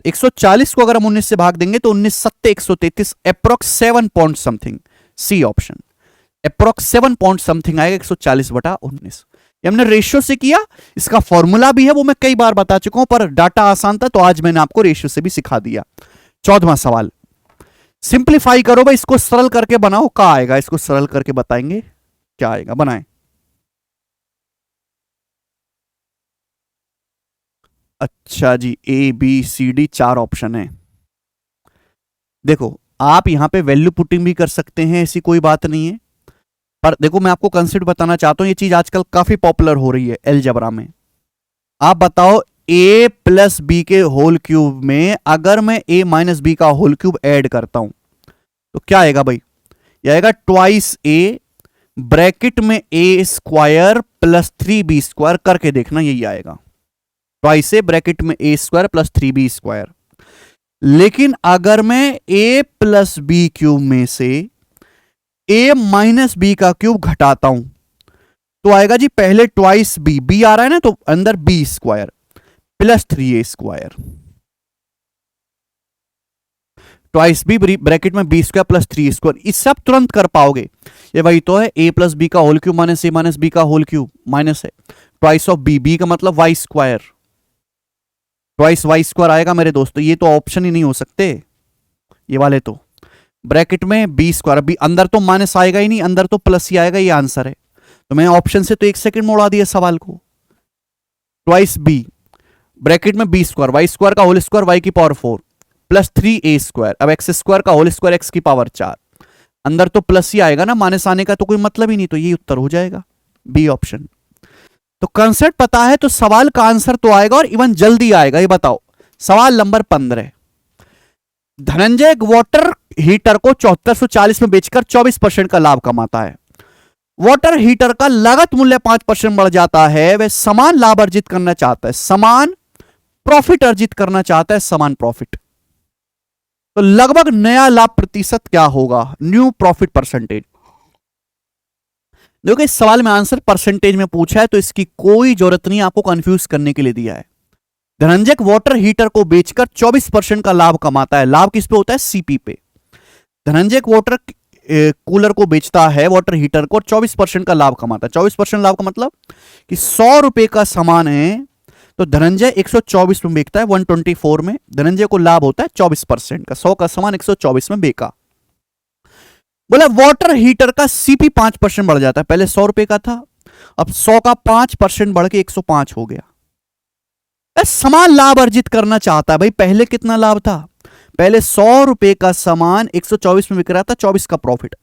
140 को अगर हम 19 से भाग देंगे तो 19 7 133, approx 7 point something, C option, approx 7 point something आएगा 140/19। ये हमने रेशियो से किया, इसका फॉर्मूला भी है, वो मैं कई बार बता चुका हूं, पर डाटा आसान था तो आज मैंने आपको रेशियो से भी सिखा दिया। 14वां सवाल, सिंप्लीफाई करो भाई, इसको सरल करके बनाओ, क्या आएगा? इसको सरल करके बताएंगे क्या आएगा, बनाएं। अच्छा जी, A B C D 4 option है। देखो आप यहां पे वैल्यू पुटिंग भी कर सकते हैं, ऐसी कोई बात नहीं है, पर देखो मैं आपको कंसेप्ट बताना चाहता हूं, ये चीज आजकल काफी पॉपुलर हो रही है अलजेब्रा में। आप बताओ a प्लस बी के होल क्यूब में अगर मैं a माइनस बी का होल क्यूब ऐड करता हूं तो क्या आएगा भाई? ये आएगा ट्वाइस a ब्रैकेट में a स्क्वायर प्लस 3b² करके देखना, यही आएगा। ट्वाइस a ब्रैकेट में a स्क्वायर प्लस 3b²। लेकिन अगर मैं a प्लस बी क्यूब में से a माइनस बी का क्यूब घटाता हूं तो आएगा जी पहले ट्वाइस b आ रहा है ना, तो अंदर b² plus 3a², twice B bracket में b² प्लस 3a²। इससे आप तुरंत कर पाओगे, ये वही तो है, a प्लस बी का whole cube minus a minus B का होल क्यूब माइनस है ट्वाइस ऑफ b का मतलब y², ट्वाइस y² आएगा मेरे दोस्तों। ये तो ऑप्शन ही नहीं हो सकते ये वाले, तो ब्रैकेट में b², बी अंदर तो माइनस आएगा ही नहीं, अंदर तो प्लस ही आएगा, ये आंसर है। तो मैं ऑप्शन से तो 1 सेकंड में उड़ा दिया सवाल को। ट्वाइस b ब्रैकेट में b² y² का होल स्क्वायर y की पावर 4 प्लस 3a², अब x² का होल स्क्वायर x की पावर 4, अंदर तो प्लस ही आएगा ना, माइनस आने का तो कोई मतलब ही नहीं, तो ये उत्तर हो जाएगा बी ऑप्शन। तो कंसेप्ट पता है तो सवाल का आंसर तो आएगा और इवन जल्दी आएगा। ये बताओ सवाल नंबर 15, धनंजय एक वाटर हीटर को 7440 में बेचकर 24% का लाभ कमाता है। वाटर हीटर का लागत मूल्य 5% बढ़ जाता है, वह समान लाभ अर्जित करना चाहता है, समान प्रॉफिट अर्जित करना चाहता है, समान प्रॉफिट। तो लगभग नया लाभ प्रतिशत क्या होगा? New profit percentage. देखो इस सवाल में आंसर परसेंटेज में पूछा है तो इसकी कोई जरूरत नहीं आपको कंफ्यूज करने के लिए दिया है। धनंजय वाटर हीटर को बेचकर 24% का लाभ कमाता है। लाभ किस पे होता है? सीपी पे। धनंजय वाटर कूलर को बेचता है, वाटर हीटर को, 24% का लाभ कमाता है। 24% लाभ का मतलब कि 100 रुपए का सामान है तो धनंजय 124 में बेचता है, 124 में धनंजय को लाभ होता है 24% का। 100 का सामान 124 में बेचा। बोला वाटर हीटर का सीपी 5% बढ़ जाता है, पहले 100 रुपए का था, अब 100 का 5% बढ़ के 105 हो गया। समान लाभ अर्जित करना चाहता है। भाई पहले कितना लाभ था, पहले 100 रुपए का सामान 124 में बिक रहा था, 24 का प्रॉफिट।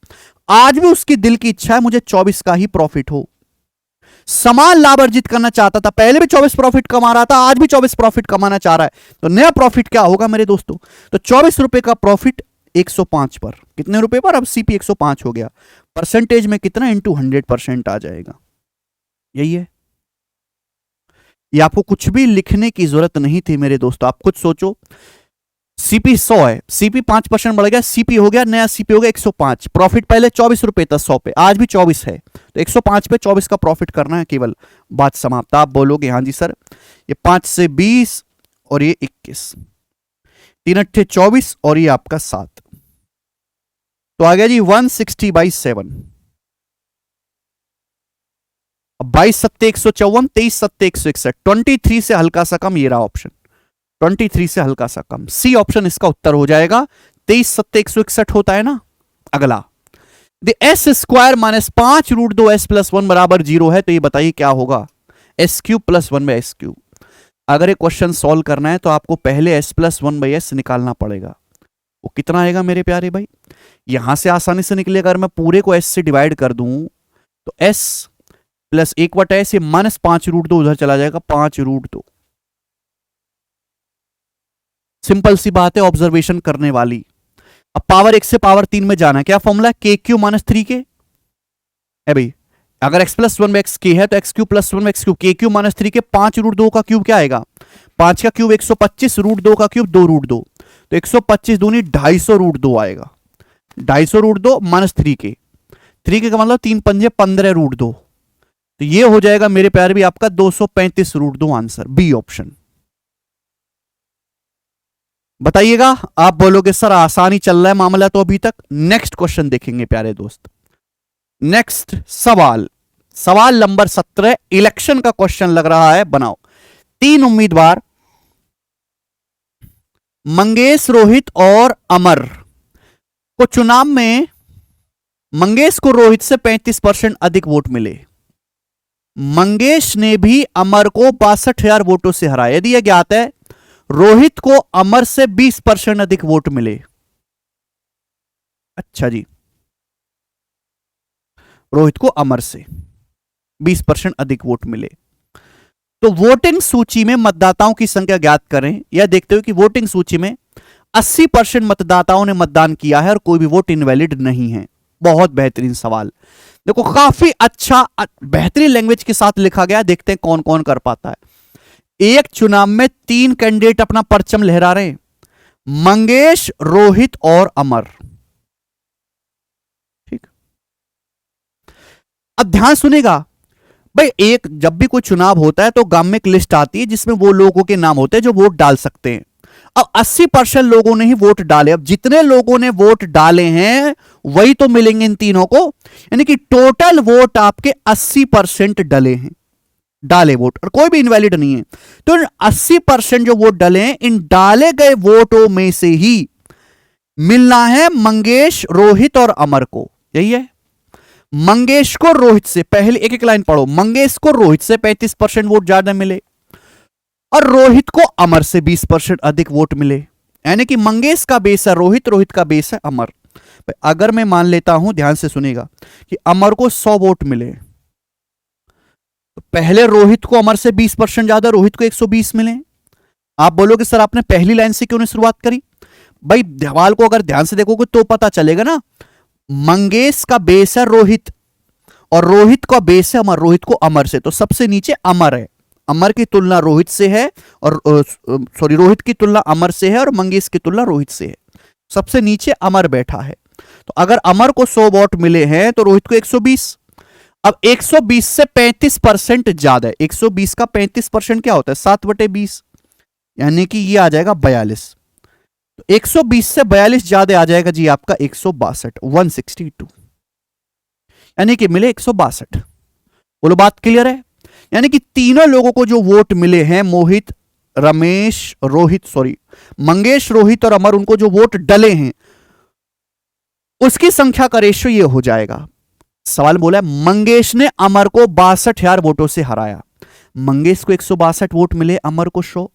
आज भी उसकी दिल की इच्छा है मुझे 24 का ही प्रॉफिट हो। समान लाभ अर्जित करना चाहता था, पहले भी 24 प्रॉफिट कमा रहा था, आज भी 24 प्रॉफिट कमाना चाह रहा है। तो नया प्रॉफिट क्या होगा मेरे दोस्तों, तो 24 रुपए का प्रॉफिट 105 पर, कितने रुपए पर, अब सीपी 105 हो गया, परसेंटेज में कितना, इंटू 100% आ जाएगा। यही है, ये आपको कुछ भी लिखने की जरूरत नहीं थी मेरे दोस्तों। आप खुद सोचो, सीपी 100 है, सीपी 5% बढ़ गया, सीपी हो गया, नया सीपी हो गया 105, प्रॉफिट पहले 24 रुपए था 100 पे, आज भी 24 है, तो 105 पे 24 का प्रॉफिट करना है केवल, बात समाप्त। आप बोलोगे हाँ जी सर, ये 5 से 20 और ये 21, 3 अट्ठे 24 और ये आपका 7, तो आ गया जी 160/7। 22 सत्ते 154, 23 सत्ते 161, 23 से हल्का सा कम, ये रहा ऑप्शन 23 से हल्का सा कम, सी ऑप्शन इसका उत्तर हो जाएगा। 23 सत्ते 161 होता है ना। अगला, एस स्क्वायर माइनस 5√2s+1 बराबर 0 है, तो ये बताइए क्या होगा, s³ + 1/s³। अगर ये क्वेश्चन सॉल्व करना है तो आपको पहले s + 1/s निकालना पड़ेगा। वो कितना आएगा मेरे प्यारे भाई, यहां से आसानी से निकलेगा। अगर मैं पूरे को s से डिवाइड कर दूं तो s + 1/s, ये -5√2 उधर चला जाएगा, 5√2। सिंपल सी बात है, ऑब्जर्वेशन करने वाली। अब पावर 1 से पावर 3 में जाना, क्या फॉर्मूला, k³ - 3k है भाई। अगर x + 1/x है तो x³ + 1/x³, k³ - 3k, 5√2 का क्यूब क्या आएगा, 5 का क्यूब 125, √2 का क्यूब 2√2, तो 125 दूनी 250√2 आएगा, 250√2 - 3k, 3k का मतलब 3 पंजे 15√2, तो ये हो जाएगा मेरे प्यारे भी आपका 235√2 आंसर, बी ऑप्शन। बताइएगा, आप बोलोगे सर आसानी चल रहा है मामला तो अभी तक। नेक्स्ट क्वेश्चन देखेंगे प्यारे दोस्त। नेक्स्ट सवाल, सवाल नंबर 17, इलेक्शन का क्वेश्चन लग रहा है, बनाओ। 3 उम्मीदवार मंगेश, रोहित और अमर को चुनाव में मंगेश को रोहित से 35% अधिक वोट मिले। मंगेश ने भी अमर को 62,000 वोटों से हराया। यदि यह ज्ञात है रोहित को अमर से 20% अधिक वोट मिले। अच्छा जी, रोहित को अमर से 20% अधिक वोट मिले, तो वोटिंग सूची में मतदाताओं की संख्या ज्ञात करें। यह देखते हुए कि वोटिंग सूची में 80% मतदाताओं ने मतदान किया है और कोई भी वोट इनवैलिड नहीं है। बहुत बेहतरीन सवाल, देखो काफी अच्छा बेहतरीन लैंग्वेज के साथ लिखा गया। देखते हैं कौन कौन कर पाता है। एक चुनाव में 3 कैंडिडेट अपना परचम लहरा रहे हैं, मंगेश, रोहित और अमर। ठीक, अब ध्यान सुनेगा भाई, एक जब भी कोई चुनाव होता है तो गांव में एक लिस्ट आती है जिसमें वो लोगों के नाम होते हैं जो वोट डाल सकते हैं। अब 80% लोगों ने ही वोट डाले। अब जितने लोगों ने वोट डाले हैं वही तो मिलेंगे इन तीनों को, यानी कि टोटल वोट आपके 80% डले हैं, डाले वोट, और कोई भी इनवैलिड नहीं है। तो 80% जो वोट डले हैं, इन डाले गए वोटों में से ही मिलना है मंगेश, रोहित और अमर को। यही है, मंगेश को रोहित से, पहले एक एक लाइन पढ़ो, मंगेश को रोहित से 35% वोट ज्यादा मिले और रोहित को अमर से 20% अधिक वोट मिले। यानी कि मंगेश का बेस है रोहित, रोहित का बेस है अमर। अगर मैं मान लेता हूं, ध्यान से सुनिएगा, कि अमर को 100 वोट मिले, तो पहले रोहित को अमर से 20% ज्यादा, रोहित को 120 मिले। आप बोलोगे सर आपने पहली लाइन से क्यों नहीं शुरुआत करी? भाई सवाल को अगर ध्यान से देखोगे तो पता चलेगा ना, मंगेश का बेस है रोहित और रोहित का बेस है अमर, रोहित को अमर से, तो सबसे नीचे अमर है, अमर की तुलना रोहित से है, और सॉरी रोहित की तुलना अमर से है और मंगेश की तुलना रोहित से है, सबसे नीचे अमर बैठा है। तो अगर अमर को 100 वोट मिले हैं तो रोहित को 120। अब 120 से 35% ज्यादा है, 120 का 35% क्या होता है, 7/20, यानी कि ये आ जाएगा 42। तो 120 से 42 ज्यादा आ जाएगा जी आपका 162, 162, यानी कि मिले 162। बोलो बात क्लियर है? यानी कि तीनों लोगों को जो वोट मिले हैं, मोहित, रमेश, रोहित, सॉरी मंगेश, रोहित और अमर, उनको जो वोट डले हैं उसकी संख्या का रेशियो ये हो जाएगा। सवाल बोला है मंगेश ने अमर को 62,000 वोटों से हराया, मंगेश को 162 वोट मिले, अमर को 100।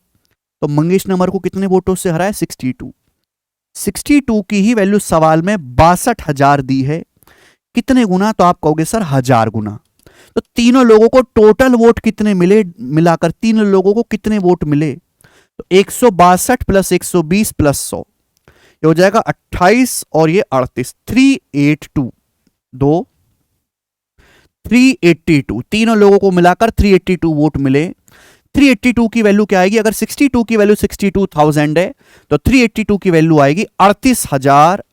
तो मंगेश ने अमर को कितने वोटों से हराया? 62। 62 की ही वैल्यू सवाल में 62,000 दी है। कितने गुना? तो आप कहोगे सर 1000 गुना। तो तीनों लोगों को टोटल वोट कितने मिले? मिलाकर तीनों लोगों को कितने वोट मिले? तो 162 प्लस 120 प्लस 100, ये हो जाएगा 28 और ये 38, 382। 382 तीनों लोगों को मिलाकर 382 वोट मिले। 382 की वैल्यू क्या आएगी? अगर 62 की वैल्यू 62,000 है तो 382 की वैल्यू आएगी 38,000,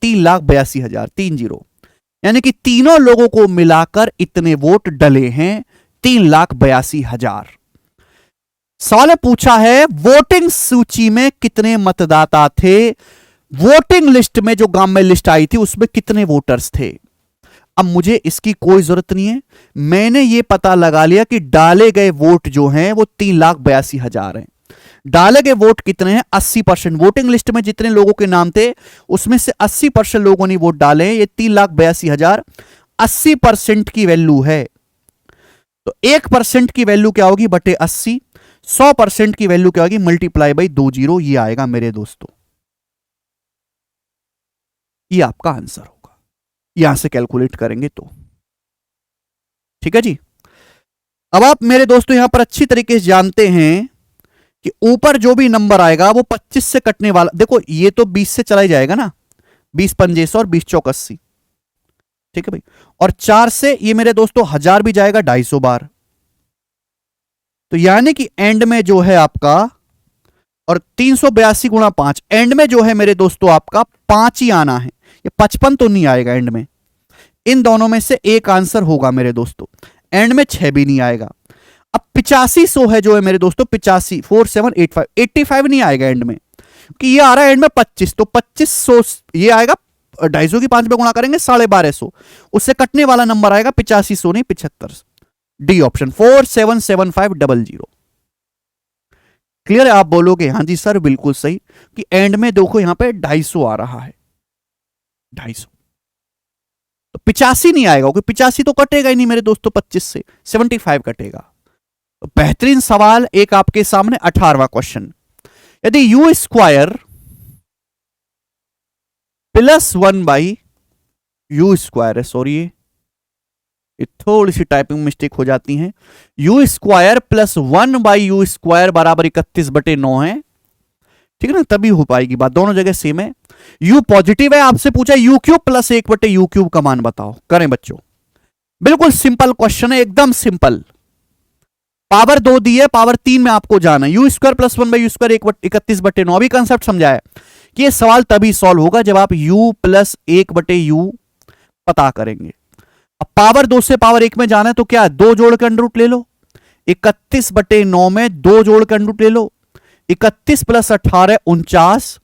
3,82,000, 30। यानी कि तीनों लोगों को मिलाकर इतने वोट डले हैं, 3,82,000। सवाल पूछा है वोटिंग सूची में कितने मतदाता थे? वोटिंग लिस्ट में, जो गांव में लिस्ट आई थी, उसमें कितने वोटर्स थे? अब मुझे इसकी कोई जरूरत नहीं है, मैंने ये पता लगा लिया कि डाले गए वोट जो हैं वो 3,82,000 हैं। डाले गए वोट कितने हैं? 80%। वोटिंग लिस्ट में जितने लोगों के नाम थे उसमें से 80% लोगों ने वोट डाले हैं। ये 3,82,000 80% की वैल्यू है। तो 1% की वैल्यू क्या होगी? बटे 80। 100% की वैल्यू क्या होगी? Multiply by 20। ये आएगा मेरे दोस्तों, ये आपका आंसर होगा। यहां से कैलकुलेट करेंगे तो ठीक है जी। अब आप मेरे दोस्तों यहां पर अच्छी तरीके से जानते हैं कि ऊपर जो भी नंबर आएगा वो 25 से कटने वाला। देखो ये तो 20 से चला ही जाएगा ना, 20 पंजे 100 और 20 चौक 80, ठीक है भाई। और 4 से ये मेरे दोस्तों 1000 भी जाएगा 250 बार। तो यानी कि एंड में जो है आपका, और 382 गुणा 5, एंड में जो है मेरे दोस्तों आपका 5 ही आना है। ये 55 तो नहीं आएगा एंड में। इन दोनों में से एक आंसर होगा मेरे दोस्तों। एंड में 6 भी नहीं आएगा। अब 8500 है जो है मेरे दोस्तों, 85 4785 85 नहीं आएगा एंड में, क्योंकि ये आ रहा है एंड में 25। तो 2500 ये आएगा, 250 की 5 पे गुणा करेंगे 1250, उससे कटने वाला नंबर आएगा 8500 नहीं 75। D option 477500। क्लियर है? आप बोलोगे हाँ जी सर बिल्कुल सही, कि एंड में देखो यहां पे 250 आ रहा है, 250। तो 85 नहीं आएगा, क्योंकि 85 तो कटेगा ही नहीं मेरे दोस्तों, 25 से 75 कटेगा। तो बेहतरीन सवाल एक आपके सामने 18वां क्वेश्चन। यदि you square plus 1 by you square है, सॉरी ये थोड़ी सी टाइपिंग मिस्टेक हो जाती है, you square plus 1 by you square बराबर 31/9 है, ठीक है ना, तभी हो पाएगी बात, दोनों जगह सेम है। यू पॉजिटिव है, आपसे पूछा यू क्यूब प्लस 1/यू क्यूब का मान बताओ। करें बच्चों, बिल्कुल सिंपल क्वेश्चन है, एकदम सिंपल। पावर 2 दी है, पावर 3 में आपको जाना है। You square plus 1 by you square 31/9। अभी कंसेप्ट समझाया कि ये सवाल तभी सॉल्व होगा जब आप u प्लस 1/u पता करेंगे। अब पावर 2 से पावर 1 में जाना है तो क्या, 2 जोड़ के अंडर रूट ले लो। 31/9 में 2 जोड़ के अंडर रूट ले लो। 31 प्लस 18 49,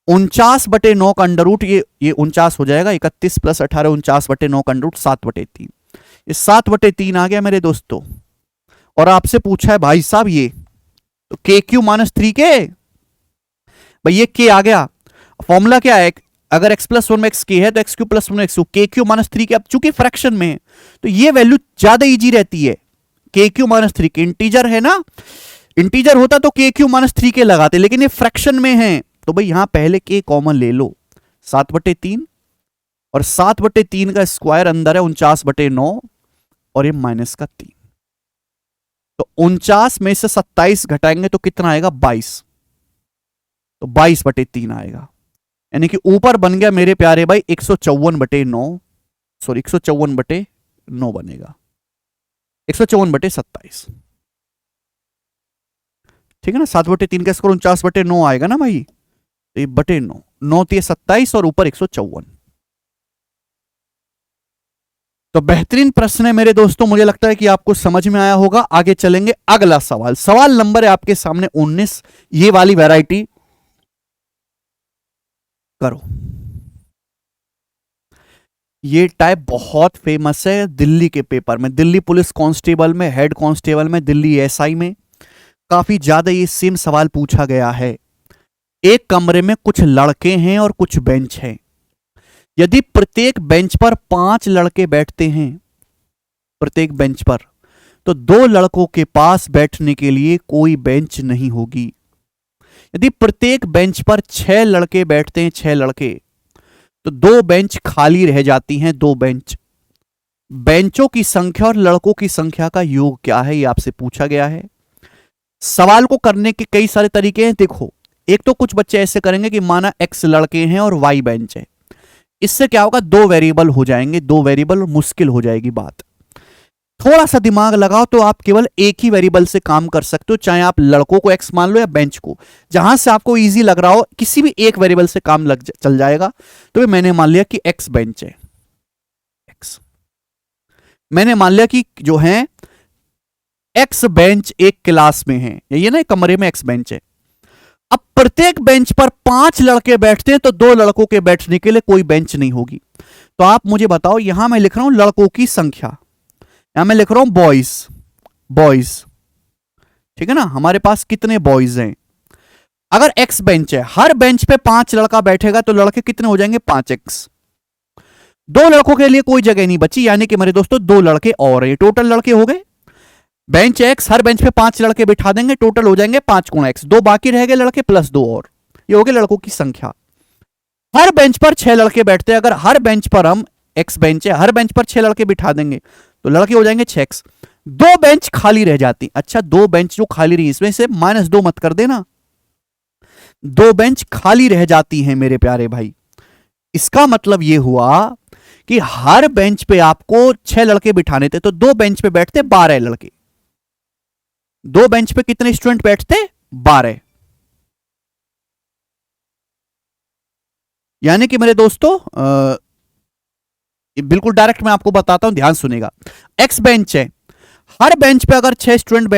49/9 का अंडर रूट, ये 49 हो जाएगा। 31 प्लस 18 49/9 का अंडर रूट 7/3। ये 7/3 आ गया मेरे दोस्तों। और आपसे पूछा है भाई साहब ये तो के क्यू माइनस 3k, भाई ये के आ गया। फॉर्मूला क्या है, अगर x प्लस 1 में x के है तो x क्यू प्लस 1 x के क्यू माइनस 3k। अब चूंकि फ्रैक्शन में है तो ये वैल्यू ज्यादा इजी रहती है। के क्यू माइनस 3k इंटीजर है ना, इंटीजर होता तो के क्यू माइनस 3k लगाते, लेकिन ये फ्रैक्शन में है तो भाई यहां पहले के कॉमन ले लो, 7/3, और 7/3 का स्क्वायर अंदर है 49/9, और ये माइनस का 3। तो 49 में से 27 घटाएंगे तो कितना आएगा, 22। तो 22/3 आएगा। यानी कि ऊपर बन गया मेरे प्यारे भाई 154/9, सॉरी 154/9 बनेगा, 154/27, ठीक है ना। 7/3 का स्क्वायर 49/9 आएगा ना भाई, तो ये बटे 9, 9 तो 27 और ऊपर 154। तो बेहतरीन प्रश्न है मेरे दोस्तों, मुझे लगता है कि आपको समझ में आया होगा। आगे चलेंगे, अगला सवाल, सवाल नंबर है आपके सामने 19। ये वाली वैरायटी करो। ये टाइप बहुत फेमस है दिल्ली के पेपर में, दिल्ली पुलिस कांस्टेबल में, हेड कांस्टेबल में, दिल्ली एसआई में काफी ज्यादा ये सेम सवाल पूछा गया है। एक कमरे में कुछ लड़के हैं और कुछ बेंच हैं। यदि प्रत्येक बेंच पर 5 लड़के बैठते हैं, प्रत्येक बेंच पर तो दो लड़कों के पास बैठने के लिए कोई बेंच नहीं होगी। यदि प्रत्येक बेंच पर 6 लड़के बैठते हैं, 6 लड़के, तो 2 बेंच खाली रह जाती हैं, 2 बेंच। बेंचों की संख्या और लड़कों की संख्या का योग क्या है, यह आपसे पूछा गया है। सवाल को करने के कई सारे तरीके हैं। देखो, एक तो कुछ बच्चे ऐसे करेंगे कि माना x लड़के हैं और y बेंच है। इससे क्या होगा, 2 वेरिएबल हो जाएंगे, 2 वेरिएबल, मुश्किल हो जाएगी बात। थोड़ा सा दिमाग लगाओ तो आप केवल एक ही वेरिएबल से काम कर सकते हो, चाहे आप लड़कों को x मान लो या बेंच को। जहां से आपको इजी लग रहा हो, किसी भी एक वेरिएबल से काम चल जाएगा। तो मैंने मान लिया कि x बेंच है, x मैंने मान लिया कि जो है x बेंच एक क्लास में है, ये ना कमरे में x बेंच है। अब प्रत्येक बेंच पर 5 लड़के बैठते हैं, तो 2 लड़कों के बैठने के लिए कोई बेंच नहीं होगी। तो आप मुझे बताओ, यहां मैं लिख रहा हूं लड़कों की संख्या, यहां मैं लिख रहा हूं बॉयज, बॉयज, ठीक है ना। हमारे पास कितने बॉयज हैं? अगर x बेंच है, हर बेंच पे 5 लड़का बैठेगा, तो लड़के कितने हो जाएंगे, 5x। 2 लड़कों के लिए कोई जगह नहीं बची, यानी कि मेरे दोस्तों 2 लड़के और हैं, टोटल लड़के हो गए। बेंच x, हर बेंच पे 5 लड़के बिठा देंगे, टोटल हो जाएंगे 5 गुणा x, 2 बाकी रह गए लड़के प्लस 2 और, ये हो गए लड़कों की संख्या। हर बेंच पर 6 लड़के बैठते हैं, अगर हर बेंच पर हम, x बेंच है, हर बेंच पर 6 लड़के बिठा देंगे, तो लड़के हो जाएंगे 6x। 2 बेंच खाली रह जाती। अच्छा, 2 बेंच जो खाली रही, इसमें से -2 मत कर देना, 2 बेंच खाली रह जाती हैं मेरे प्यारे भाई। इसका मतलब यह हुआ कि हर बेंच पे आपको 6 लड़के बिठाने थे, तो 2 बेंच पे बैठते 12 लड़के। 2 बेंच पे कितने स्टूडेंट बैठते, 12। यानी कि मेरे दोस्तों बिल्कुल डायरेक्ट मैं आपको बताता हूं, ध्यान सुनेगा। x बेंच है, हर बेंच पे अगर 6 स्टूडेंट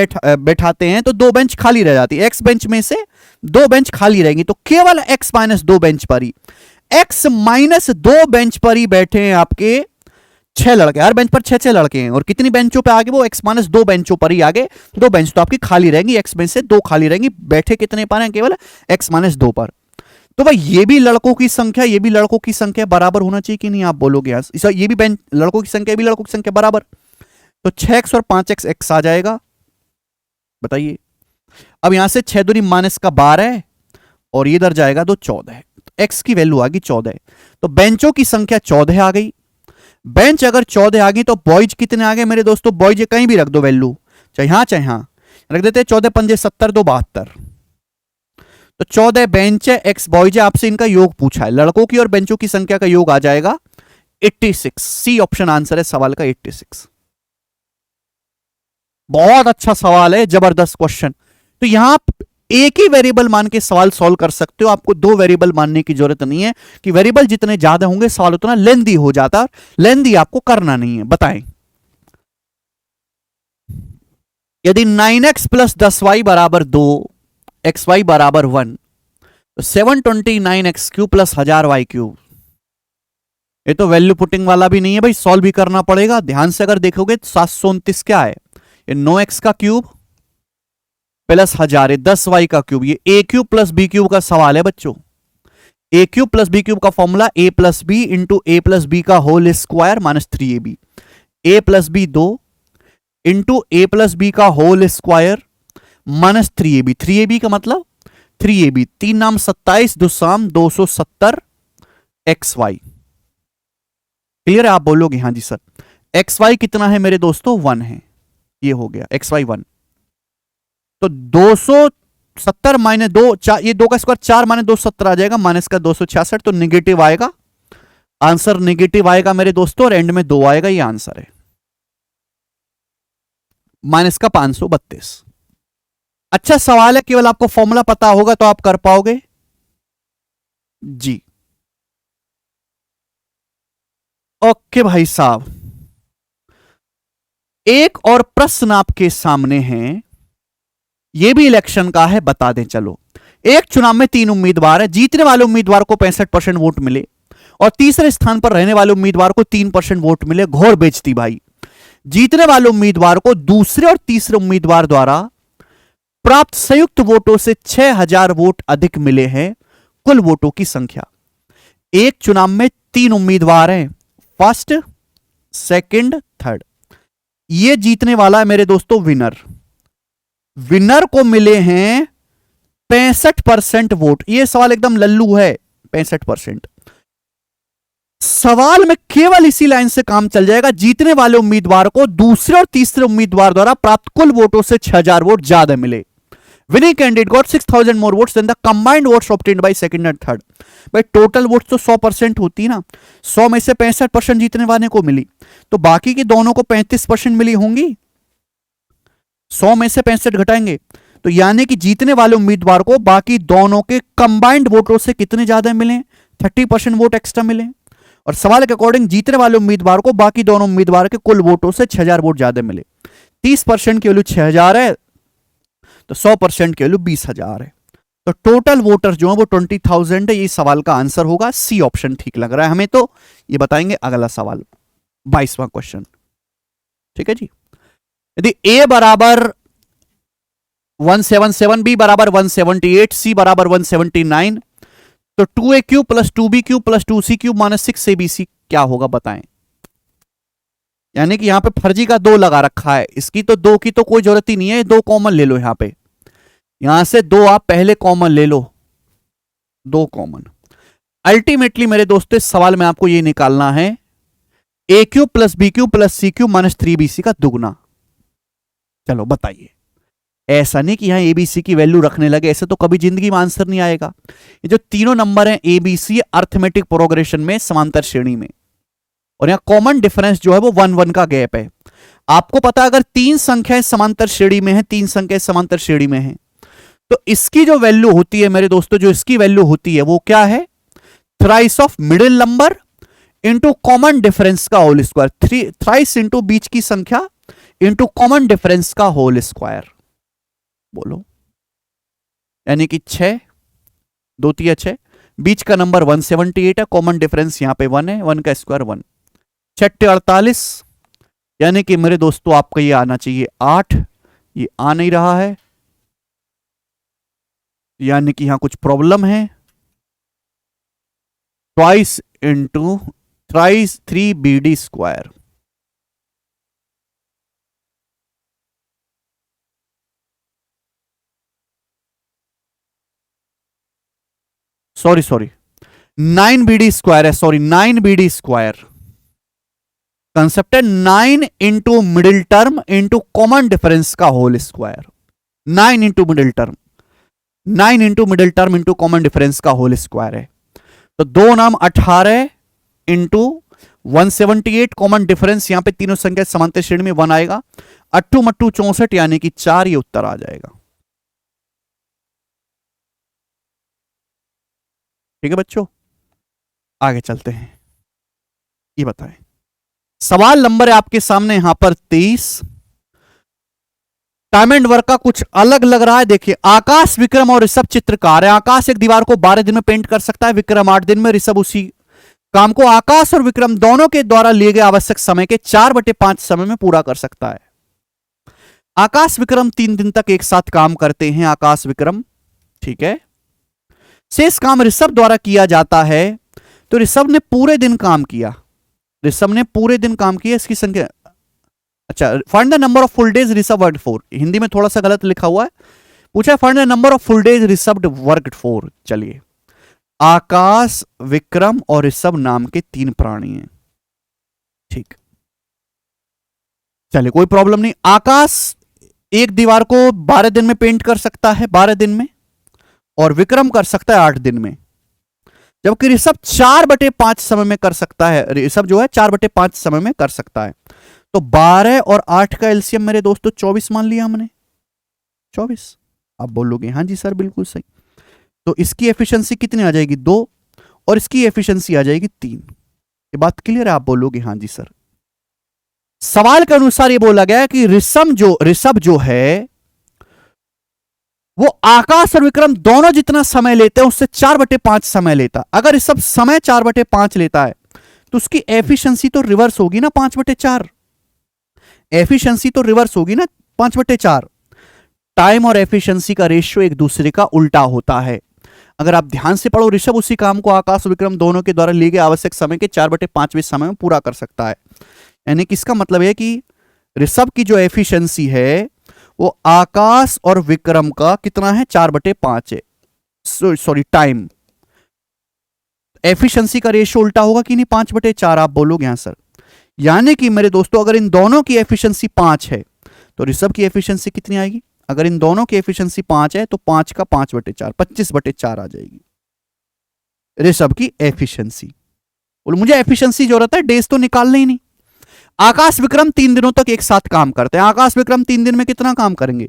बैठाते हैं, तो 2 बेंच खाली रह जाती है। x बेंच में से 2 बेंच खाली रहेंगी, तो केवल x - 2 बेंच पर ही, x - 2 बेंच पर ही बैठे हैं आपके 6 लड़के। हर बेंच पर 6 लड़के हैं, और कितनी बेंचों पे आगे, वो x - 2 बेंचों पर ही आगे 2 बेंच तो आपकी खाली रहेंगी, x बेंच से 2 खाली रहेंगी, बैठे कितने पर हैं, केवल x - 2 पर। तो भाई ये भी लड़कों की संख्या, ये भी लड़कों की संख्या बराबर होना चाहिए कि नहीं, आप बोलोगे यार ये भी बेंच लड़कों की संख्या, ये भी लड़कों की संख्या बराबर, तो 6x और 5x x आ जाएगा। बताइए, अब यहां से 6 दूनी -12 है, और ये इधर जाएगा तो 14 है, तो x की वैल्यू आ गई 14। तो बेंचों की संख्या 14 आ गई। बेंच अगर 14 आ गई, तो बॉयज कितने आ गए मेरे दोस्तों, बॉयज कहीं भी रख दो वैल्यू, चाहे यहां चाहे यहां रख देते हैं, 14 पंजे 70, 2 72, तो 14 बेंच है, x बॉयज है। आपसे इनका योग पूछा है, लड़कों की और बेंचों की संख्या का योग आ जाएगा 86। सी ऑप्शन आंसर है सवाल का, 86। बहुत अच्छा सवाल है, जबरदस्त क्वेश्चन। तो यहां आप एक ही वेरिएबल मान के सवाल सॉल्व कर सकते हो, आपको 2 वेरिएबल मानने की जरूरत नहीं है, कि वेरिएबल जितने ज्यादा होंगे सवाल उतना लेंदी हो जाता, लेंदी आपको करना नहीं है। बताएं, यदि 9x + 10y = 2, xy = 1, तो 729x³ + 1000y³, ये तो वैल्यू पुटिंग वाला भी नहीं है भाई, सॉल्व भी करना पड़ेगा। ध्यान से अगर देखोगे, 729 क्या है, ये 9x का क्यूब प्लस 1000 है, 10y का क्यूब, ये a³ + b³ का सवाल है बच्चों। a³ + b³ का formula a + b × a + b का whole square -3ab, a + b 2 × a + b का होल स्क्वायर -3ab। 3ab का मतलब 3ab, 3 नाम 27, 2 शाम 270 xy। क्लियर है, आप बोलोगे हाँ जी सर। xy कितना है मेरे दोस्तों, 1 है, ये हो गया xy 1। तो 270 - 2, ये 2 का स्क्वायर 4 - 270 आ जाएगा, माइनस का 266, तो निगेटिव आएगा, आंसर निगेटिव आएगा मेरे दोस्तों, और एंड में 2 आएगा, ये आंसर है, माइनस का 532। अच्छा सवाल है, केवल आपको फॉर्मूला पता होगा तो आप कर पाओगे जी। ओके भाई साहब, एक और प्रश्न आपके सामने है, यह भी इलेक्शन का है, बता दें चलो। एक चुनाव में 3 उम्मीदवार है, जीतने वाले उम्मीदवार को 65% वोट मिले, और तीसरे स्थान पर रहने वाले उम्मीदवार को 3% वोट मिले। घोर बेइज्जती भाई, जीतने वाले उम्मीदवार को दूसरे और तीसरे उम्मीदवार द्वारा प्राप्त संयुक्त वोटों से 6000 वोट अधिक मिले हैं। कुल वोटों की संख्या, एक चुनाव में 3 उम्मीदवार हैं, फर्स्ट, सेकंड, थर्ड, ये जीतने वाला है मेरे दोस्तों विनर। विनर को मिले हैं 65% वोट। ये सवाल एकदम लल्लू है, 65%। सवाल में केवल इसी लाइन से काम चल जाएगा, जीतने वाले उम्मीदवार को दूसरे और तीसरे उम्मीदवार द्वारा प्राप्त कुल वोटों से 6000 वोट ज्यादा मिले। Winning candidate got 6000 more votes than the combined votes obtained by second and third. भाई टोटल वोट्स तो 100% होती ना, 100 में से 65% जीतने वाले को मिली, तो बाकी की दोनों को 35% मिली होंगी। 100 में से 65 घटाएंगे तो यानी कि जीतने वाले उम्मीदवार को बाकी दोनों के कंबाइंड वोटों से कितने ज्यादा मिले, 30% वोट एक्स्ट्रा मिले। और सवाल के अकॉर्डिंग जीतने वाले उम्मीदवार को बाकी दोनों उम्मीदवार के कुल वोटों से 6000 वोट ज्यादा मिले। 30% की वैल्यू 6000 है तो 100% की वैल्यू 20000 है, तो टोटल वोटर जो है वो 20,000 है। ये सवाल का आंसर होगा सी ऑप्शन ठीक लग रहा है हमें, तो ये बताएंगे अगला सवाल 22वां क्वेश्चन। ठीक है जी, यदि ए बराबर 177, बी बराबर 178, सी बराबर 179, तो 2a cube plus 2b cube plus 2c cube minus 6abc क्या होगा बताएं। यानी कि यहां पे फर्जी का 2 लगा रखा है, इसकी तो 2 की तो कोई जरूरत ही नहीं है, 2 कॉमन ले लो यहां पे, यहां से 2 आप पहले कॉमन ले लो, 2 कॉमन। अल्टीमेटली मेरे दोस्तों इस सवाल में आपको ये निकालना है a cube plus b cube plus c cube minus 3bc का दुगना। चलो बताइए, ऐसा नहीं कि यहां एबीसी की वैल्यू रखने लगे, ऐसे तो कभी जिंदगी में आंसर नहीं आएगा। ये जो तीनों नंबर हैं एबीसी अर्थमेटिक प्रोग्रेशन में समांतर श्रेणी में, और यहां कॉमन डिफरेंस जो है वो 1 1 का गैप है। आपको पता अगर 3 संख्याएं समांतर श्रेणी में है, 3 संख्याएं समांतर श्रेणी में है, तो इसकी जो वैल्यू होती है मेरे दोस्तों, जो इसकी वैल्यू होती है वो क्या है, thrice of middle number into common difference का होल स्क्वायर, थ्राइस इंटू बीच की संख्या इंटू कॉमन डिफरेंस का होल स्क्वायर। बोलो, यानी कि 6 2 3 6, बीच का नंबर 178 है, कॉमन डिफरेंस यहां पे 1 है, 1 का स्क्वायर 1, 6 48, यानी कि मेरे दोस्तों आपका ये आना चाहिए 8, ये आ नहीं रहा है, यानी कि यहां कुछ प्रॉब्लम है। Twice into thrice 3bd square, sorry 9bd square है, सॉरी 9bd स्क्वायर। कंसेप्ट है 9 into middle term into common difference का whole square, 9 into middle term, 9 into middle term into common difference का होल स्क्वायर है। तो 2 नाम 18 into 178, common difference यहां पे तीनों संख्या समांतर श्रेणी में 1 आएगा, 8 मट्टू 64, यानी कि 4, ये उत्तर आ जाएगा। ठीक है बच्चों, आगे चलते हैं। ये बताएं, सवाल नंबर है आपके सामने यहां पर 23। टाइम एंड वर्क का कुछ अलग लग रहा है। देखिए, आकाश, विक्रम और ऋषभ चित्रकार है। आकाश एक दीवार को 12 दिन में पेंट कर सकता है, विक्रम 8 दिन में, ऋषभ उसी काम को आकाश और विक्रम दोनों के द्वारा लिए गए आवश्यक समय के 4/5 समय में पूरा कर सकता है। आकाश विक्रम 3 दिन तक एक साथ काम करते हैं, आकाश विक्रम, ठीक है। शेष काम ऋषभ द्वारा किया जाता है, तो ऋषभ ने पूरे दिन काम किया, ऋषभ ने पूरे दिन काम किया, इसकी संख्या, अच्छा, find the number of full days Rishabh worked for, Hindi में थोड़ा सा गलत लिखा हुआ है, पूछा है find the number of full days Rishabh worked for. चलिए, आकाश, विक्रम और ऋषभ नाम के 3 प्राणी हैं, ठीक, चलिए कोई प्रॉब्लम नहीं। आकाश एक दीवार को 12 दिन में पेंट कर सकता है, 12 दिन में, और विक्रम कर सकता है 8 दिन में, जबकि ऋषभ 4/5 समय में कर सकता है, ऋषभ जो है 4/5 समय में कर सकता है। तो 12 और 8 का एलसीएम मेरे दोस्तों 24 मान लिया हमने, 24। आप बोलोगे हाँ जी सर बिल्कुल सही, तो इसकी एफिशिएंसी कितनी आ जाएगी, 2, और इसकी एफिशिएंसी आ जाएगी 3। ये बात क्लियर है, आप बोलोगे हाँ जी सर। सवाल के अनुसार ये बोला गया है कि ऋषभ जो है वो आकाश और विक्रम दोनों जितना समय लेते हैं उससे 4/5 समय लेता। अगर ऋषभ समय 4/5 लेता है तो उसकी एफिशिएंसी तो रिवर्स होगी ना, 5/4, एफिशिएंसी तो रिवर्स होगी ना, 5/4। टाइम और एफिशिएंसी का रेशियो एक दूसरे का उल्टा होता है। अगर आप ध्यान से पढ़ो, ऋषभ उसी काम को आकाश और विक्रम दोनों के द्वारा लिए गए आवश्यक समय के 4/5वें समय में पूरा कर सकता है। यानी कि इसका मतलब है कि ऋषभ की जो एफिशिएंसी है वो आकाश और विक्रम का कितना है, 4/5 है। सॉरी, टाइम एफिशिएंसी का रेशियो उल्टा होगा कि नहीं, 5/4 आप बोलोगे यहां सर। यानी कि मेरे दोस्तों अगर इन दोनों की एफिशिएंसी 5 है तो ऋषभ की एफिशिएंसी कितनी आएगी, अगर इन दोनों की एफिशिएंसी 5 है तो 5 का 5/4 25/4 आ जाएगी ऋषभ की एफिशिएंसी। बोलो मुझे एफिशिएंसी जो रहता है डेज तो निकालना ही नहीं। आकाश विक्रम 3 दिनों तक एक साथ काम करते हैं। आकाश विक्रम 3 दिन में कितना काम करेंगे,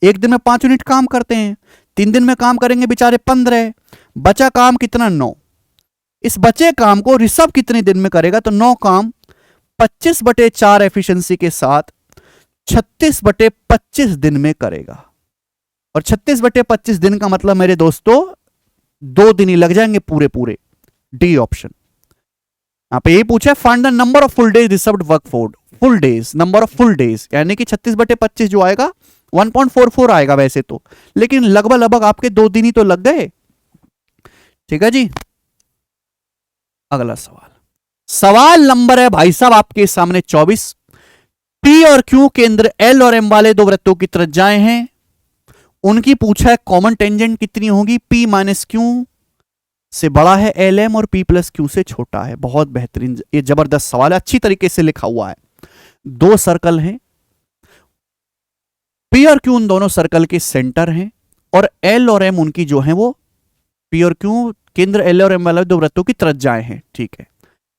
एक दिन में 5 यूनिट काम करते हैं, 3 दिन में काम करेंगे बेचारे 15, बचा काम कितना 9। इस बचे काम को ऋषभ कितने दिन में करेगा, तो 9 काम 25/4 एफिशिएंसी के साथ 36/25 दिन में करेगा। और 36/25 दिन का मतलब मेरे दोस्तों 2 दिन ही लग जाएंगे पूरे पूरे। D option. यहां पे यही पूछा है, find the number of full days reserved work for, full days, number of full days, यानी कि 36/25 जो आएगा 1.44 आएगा वैसे तो, लेकिन लगभग लगभग आपके 2 दिन ही तो लग गए। ठीक है जी। अगला सवाल, सवाल नंबर है भाई साहब आपके सामने 24। पी और क्यू केंद्र एल और एम वाले दो वृत्तों की त्रिज्याएं हैं, उनकी पूछा है कॉमन टेंजेंट कितनी होगी, पी माइनस क्यू से बड़ा है एल एम और पी प्लस क्यू से छोटा है। बहुत बेहतरीन, ये जबरदस्त सवाल है, अच्छी तरीके से लिखा हुआ है। 2 सर्कल हैं, पी और क्यू उन दोनों सर्कल के सेंटर हैं और एल और एम उनकी जो है वो, पी और क्यू केंद्र एल और एम वाले दो वृत्तों की त्रिज्याएं हैं। ठीक है,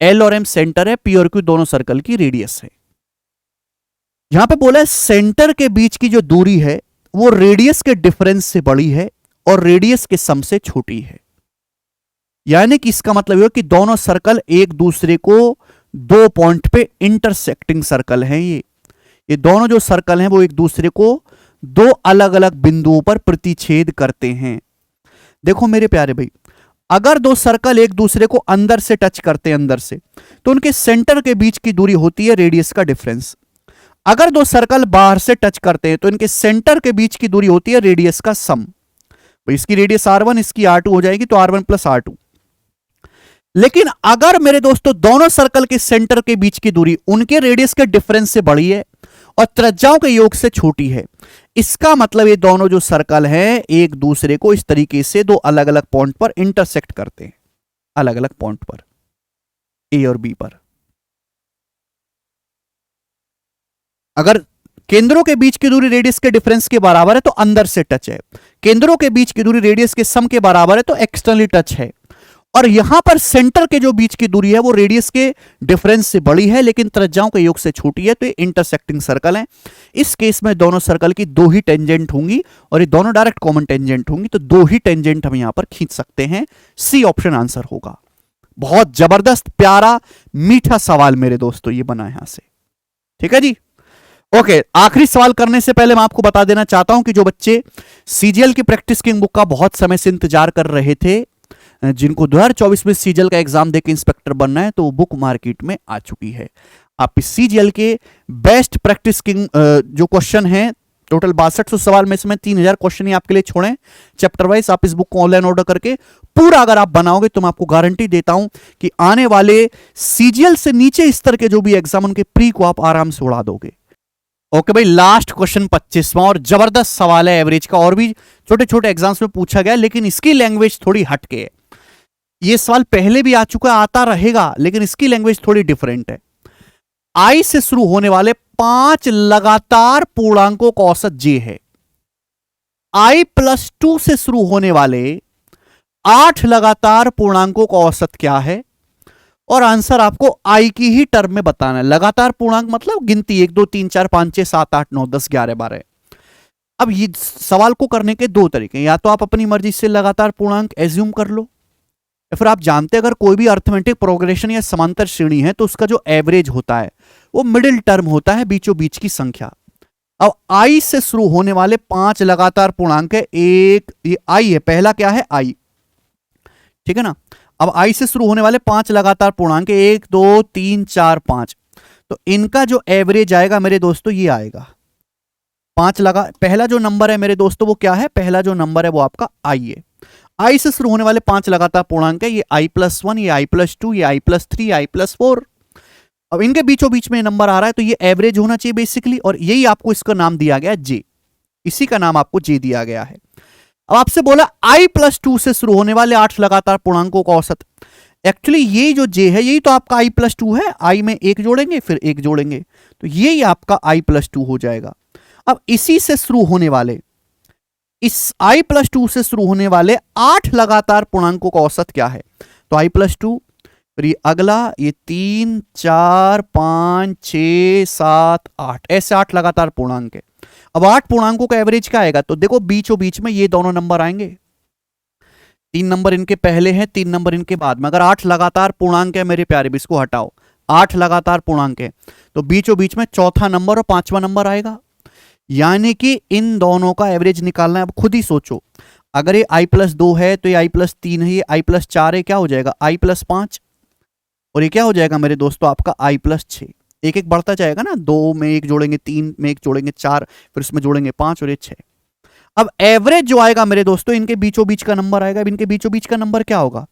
एल और एम सेंटर है, पी और क्यू दोनों सर्कल की रेडियस है। यहां पे बोला है सेंटर के बीच की जो दूरी है वो रेडियस के डिफरेंस से बड़ी है और रेडियस के सम से छोटी है। यानी कि इसका मतलब यह कि दोनों सर्कल एक दूसरे को 2 पॉइंट पे इंटरसेक्टिंग सर्कल हैं। ये दोनों जो सर्कल हैं वो एक दूसरे को 2 अलग अलग बिंदुओं पर प्रतिच्छेद करते हैं। देखो मेरे प्यारे भाई, अगर 2 सर्कल एक दूसरे को अंदर से टच करते हैं, अंदर से, तो उनके सेंटर के बीच की दूरी होती है रेडियस का डिफरेंस। अगर 2 सर्कल बाहर से टच करते हैं तो इनके सेंटर के बीच की दूरी होती है रेडियस का सम। तो इसकी रेडियस r1, इसकी r2 हो जाएगी, तो r1 प्लस r2। लेकिन अगर मेरे दोस्तों दोनों सर्कल के सेंटर के बीच की दूरी उनके रेडियस के डिफरेंस से बड़ी है और त्रिज्याओं के योग से छोटी है, इसका मतलब ये दोनों जो सर्कल हैं एक दूसरे को इस तरीके से 2 अलग अलग पॉइंट पर इंटरसेक्ट करते हैं, अलग अलग पॉइंट पर, ए और बी पर। अगर केंद्रों के बीच की दूरी रेडियस के डिफरेंस के बराबर है तो अंदर से टच है, केंद्रों के बीच की दूरी रेडियस के सम के बराबर है तो एक्सटर्नली टच है, और यहां पर सेंटर के जो बीच की दूरी है वो रेडियस के डिफरेंस से बड़ी है लेकिन त्रिज्याओं के योग से छोटी है, तो ये इंटरसेक्टिंग सर्कल है। इस केस में दोनों सर्कल की 2 ही टेंजेंट होंगी और ये दोनों डायरेक्ट कॉमन टेंजेंट होंगी, तो 2 ही टेंजेंट हम यहां पर खींच सकते हैं। सी ऑप्शन आंसर होगा। बहुत जबरदस्त प्यारा मीठा सवाल मेरे दोस्तों ये बना यहां से। ठीक है जी, ओके। आखिरी सवाल करने से पहले मैं आपको बता देना चाहता हूं कि जो बच्चे सीजीएल की प्रैक्टिस किंग बुक का बहुत समय से इंतजार कर रहे थे, जिनको 2024 में सीजीएल का एग्जाम देकर इंस्पेक्टर बनना है, तो वो बुक मार्केट में आ चुकी है। आप इस सीजीएल के बेस्ट प्रैक्टिस किंग जो क्वेश्चन है, टोटल 6200 सवाल में से मैं 3000 क्वेश्चन ही आपके लिए छोड़े चैप्टर वाइज। आप इस बुक को ऑनलाइन ऑर्डर करके पूरा अगर आप बनाओगे तो मैं आपको गारंटी देता हूं कि आने वाले सीजीएल से नीचे स्तर के जो भी एग्जाम उनके प्री को आप आराम से उड़ा दोगे। ओके भाई, लास्ट क्वेश्चन 25वां और जबरदस्त सवाल है एवरेज का, और भी छोटे छोटे एग्जाम्स में पूछा गया लेकिन इसकी लैंग्वेज थोड़ी हटके है। ये सवाल पहले भी आ चुका है, आता रहेगा, लेकिन इसकी लैंग्वेज थोड़ी डिफरेंट है। आई से शुरू होने वाले 5 लगातार पूर्णांकों का औसत जे है। i+2 से शुरू होने वाले 8 लगातार पूर्णांकों का औसत क्या है, और आंसर आपको आई की ही टर्म में बताना है। लगातार पूर्णांक मतलब गिनती 1 2 3 4 5 6 7 8 9 10 11 12। अब ये सवाल को करने के 2 तरीके, या तो आप अपनी मर्जी से लगातार पूर्णांक एज्यूम कर लो, या फिर आप जानते हैं अगर कोई भी अर्थमेटिक प्रोग्रेशन या समांतर श्रेणी है तो उसका जो एवरेज होता है वो मिडिल टर्म होता है, बीचों बीच की संख्या। अब आई से शुरू होने वाले 5 लगातार पूर्णांक है, एक ये आई है, पहला क्या है आई, ठीक है ना। अब आई से शुरू होने वाले 5 लगातार पूर्णांक 1 2 3 4 5, तो इनका जो एवरेज आएगा मेरे दोस्तों ये आएगा 5 पहला जो नंबर है मेरे दोस्तों वो क्या है, पहला जो नंबर है वो आपका आई है। आई से शुरू होने वाले 5 लगातार पूर्णांक है, ये i+1, ये i+2, ये i+3, i+4। अब इनके बीचों बीच में नंबर आ रहा है तो ये एवरेज होना चाहिए बेसिकली, और यही आपको इसका नाम दिया गया जे, इसी का नाम आपको जे दिया गया है। अब आपसे बोला i+2 से शुरू होने वाले 8 लगातार पूर्णांकों का औसत। एक्चुअली ये जो जे है यही तो आपका i+2 है, i में 1 जोड़ेंगे फिर 1 जोड़ेंगे तो यही आपका i+2 हो जाएगा। अब इसी से शुरू होने वाले, इस i+2 से शुरू होने वाले 8 लगातार पूर्णांकों का औसत क्या है, तो i+2, फिर ये अगला, ये 3 4 5 6 7 8, ऐसे 8 लगातार पूर्णांक है। अब 8 पूर्णांकों का एवरेज क्या आएगा, तो देखो बीचों बीच में ये दोनों नंबर आएंगे, 3 नंबर इनके पहले हैं 3 नंबर इनके बाद में। अगर 8 लगातार पूर्णांक है मेरे प्यारे, भी इसको हटाओ, 8 लगातार पूर्णांक है तो बीचों बीच में चौथा नंबर और पांचवा नंबर आएगा, यानी कि इन दोनों का एवरेज निकालना है। अब खुद ही सोचो, अगर ये i+2 है तो ये i+3 है, ये i+4 है, क्या हो जाएगा i+5, और ये क्या हो जाएगा मेरे दोस्तों आपका i+6। एक एक बढ़ता जाएगा ना, 2 में 1 जोड़ेंगे, 3 में 1 जोड़ेंगे 4, फिर उसमें जोड़ेंगे 5 और ये 6। अब एवरेज जो आएगा मेरे दोस्तों इनके बीचों बीच का नंबर आएगा। अब इनके बीचों बीच का नंबर क्या होगा,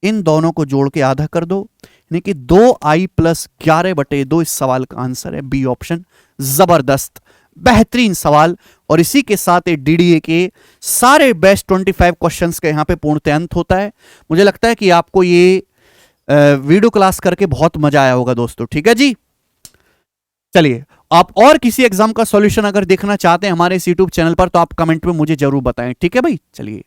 इन दोनों को जोड़ के आधा कर दो, यानी कि 2i+11/2 इस सवाल का आंसर है, बी ऑप्शन। जबरदस्त, बेहतरीन सवाल। और इसी के साथ डीडीए के सारे बेस्ट 25 क्वेश्चंस का यहां पे पूर्णतः अंत होता है। मुझे लगता है कि आपको ये वीडियो क्लास करके बहुत मजा आया होगा दोस्तों, ठीक है जी। चलिए, आप और किसी एग्जाम का सॉल्यूशन अगर देखना चाहते हैं हमारे इस यूट्यूब चैनल पर तो आप कमेंट में मुझे जरूर बताएं, ठीक है भाई। चलिए।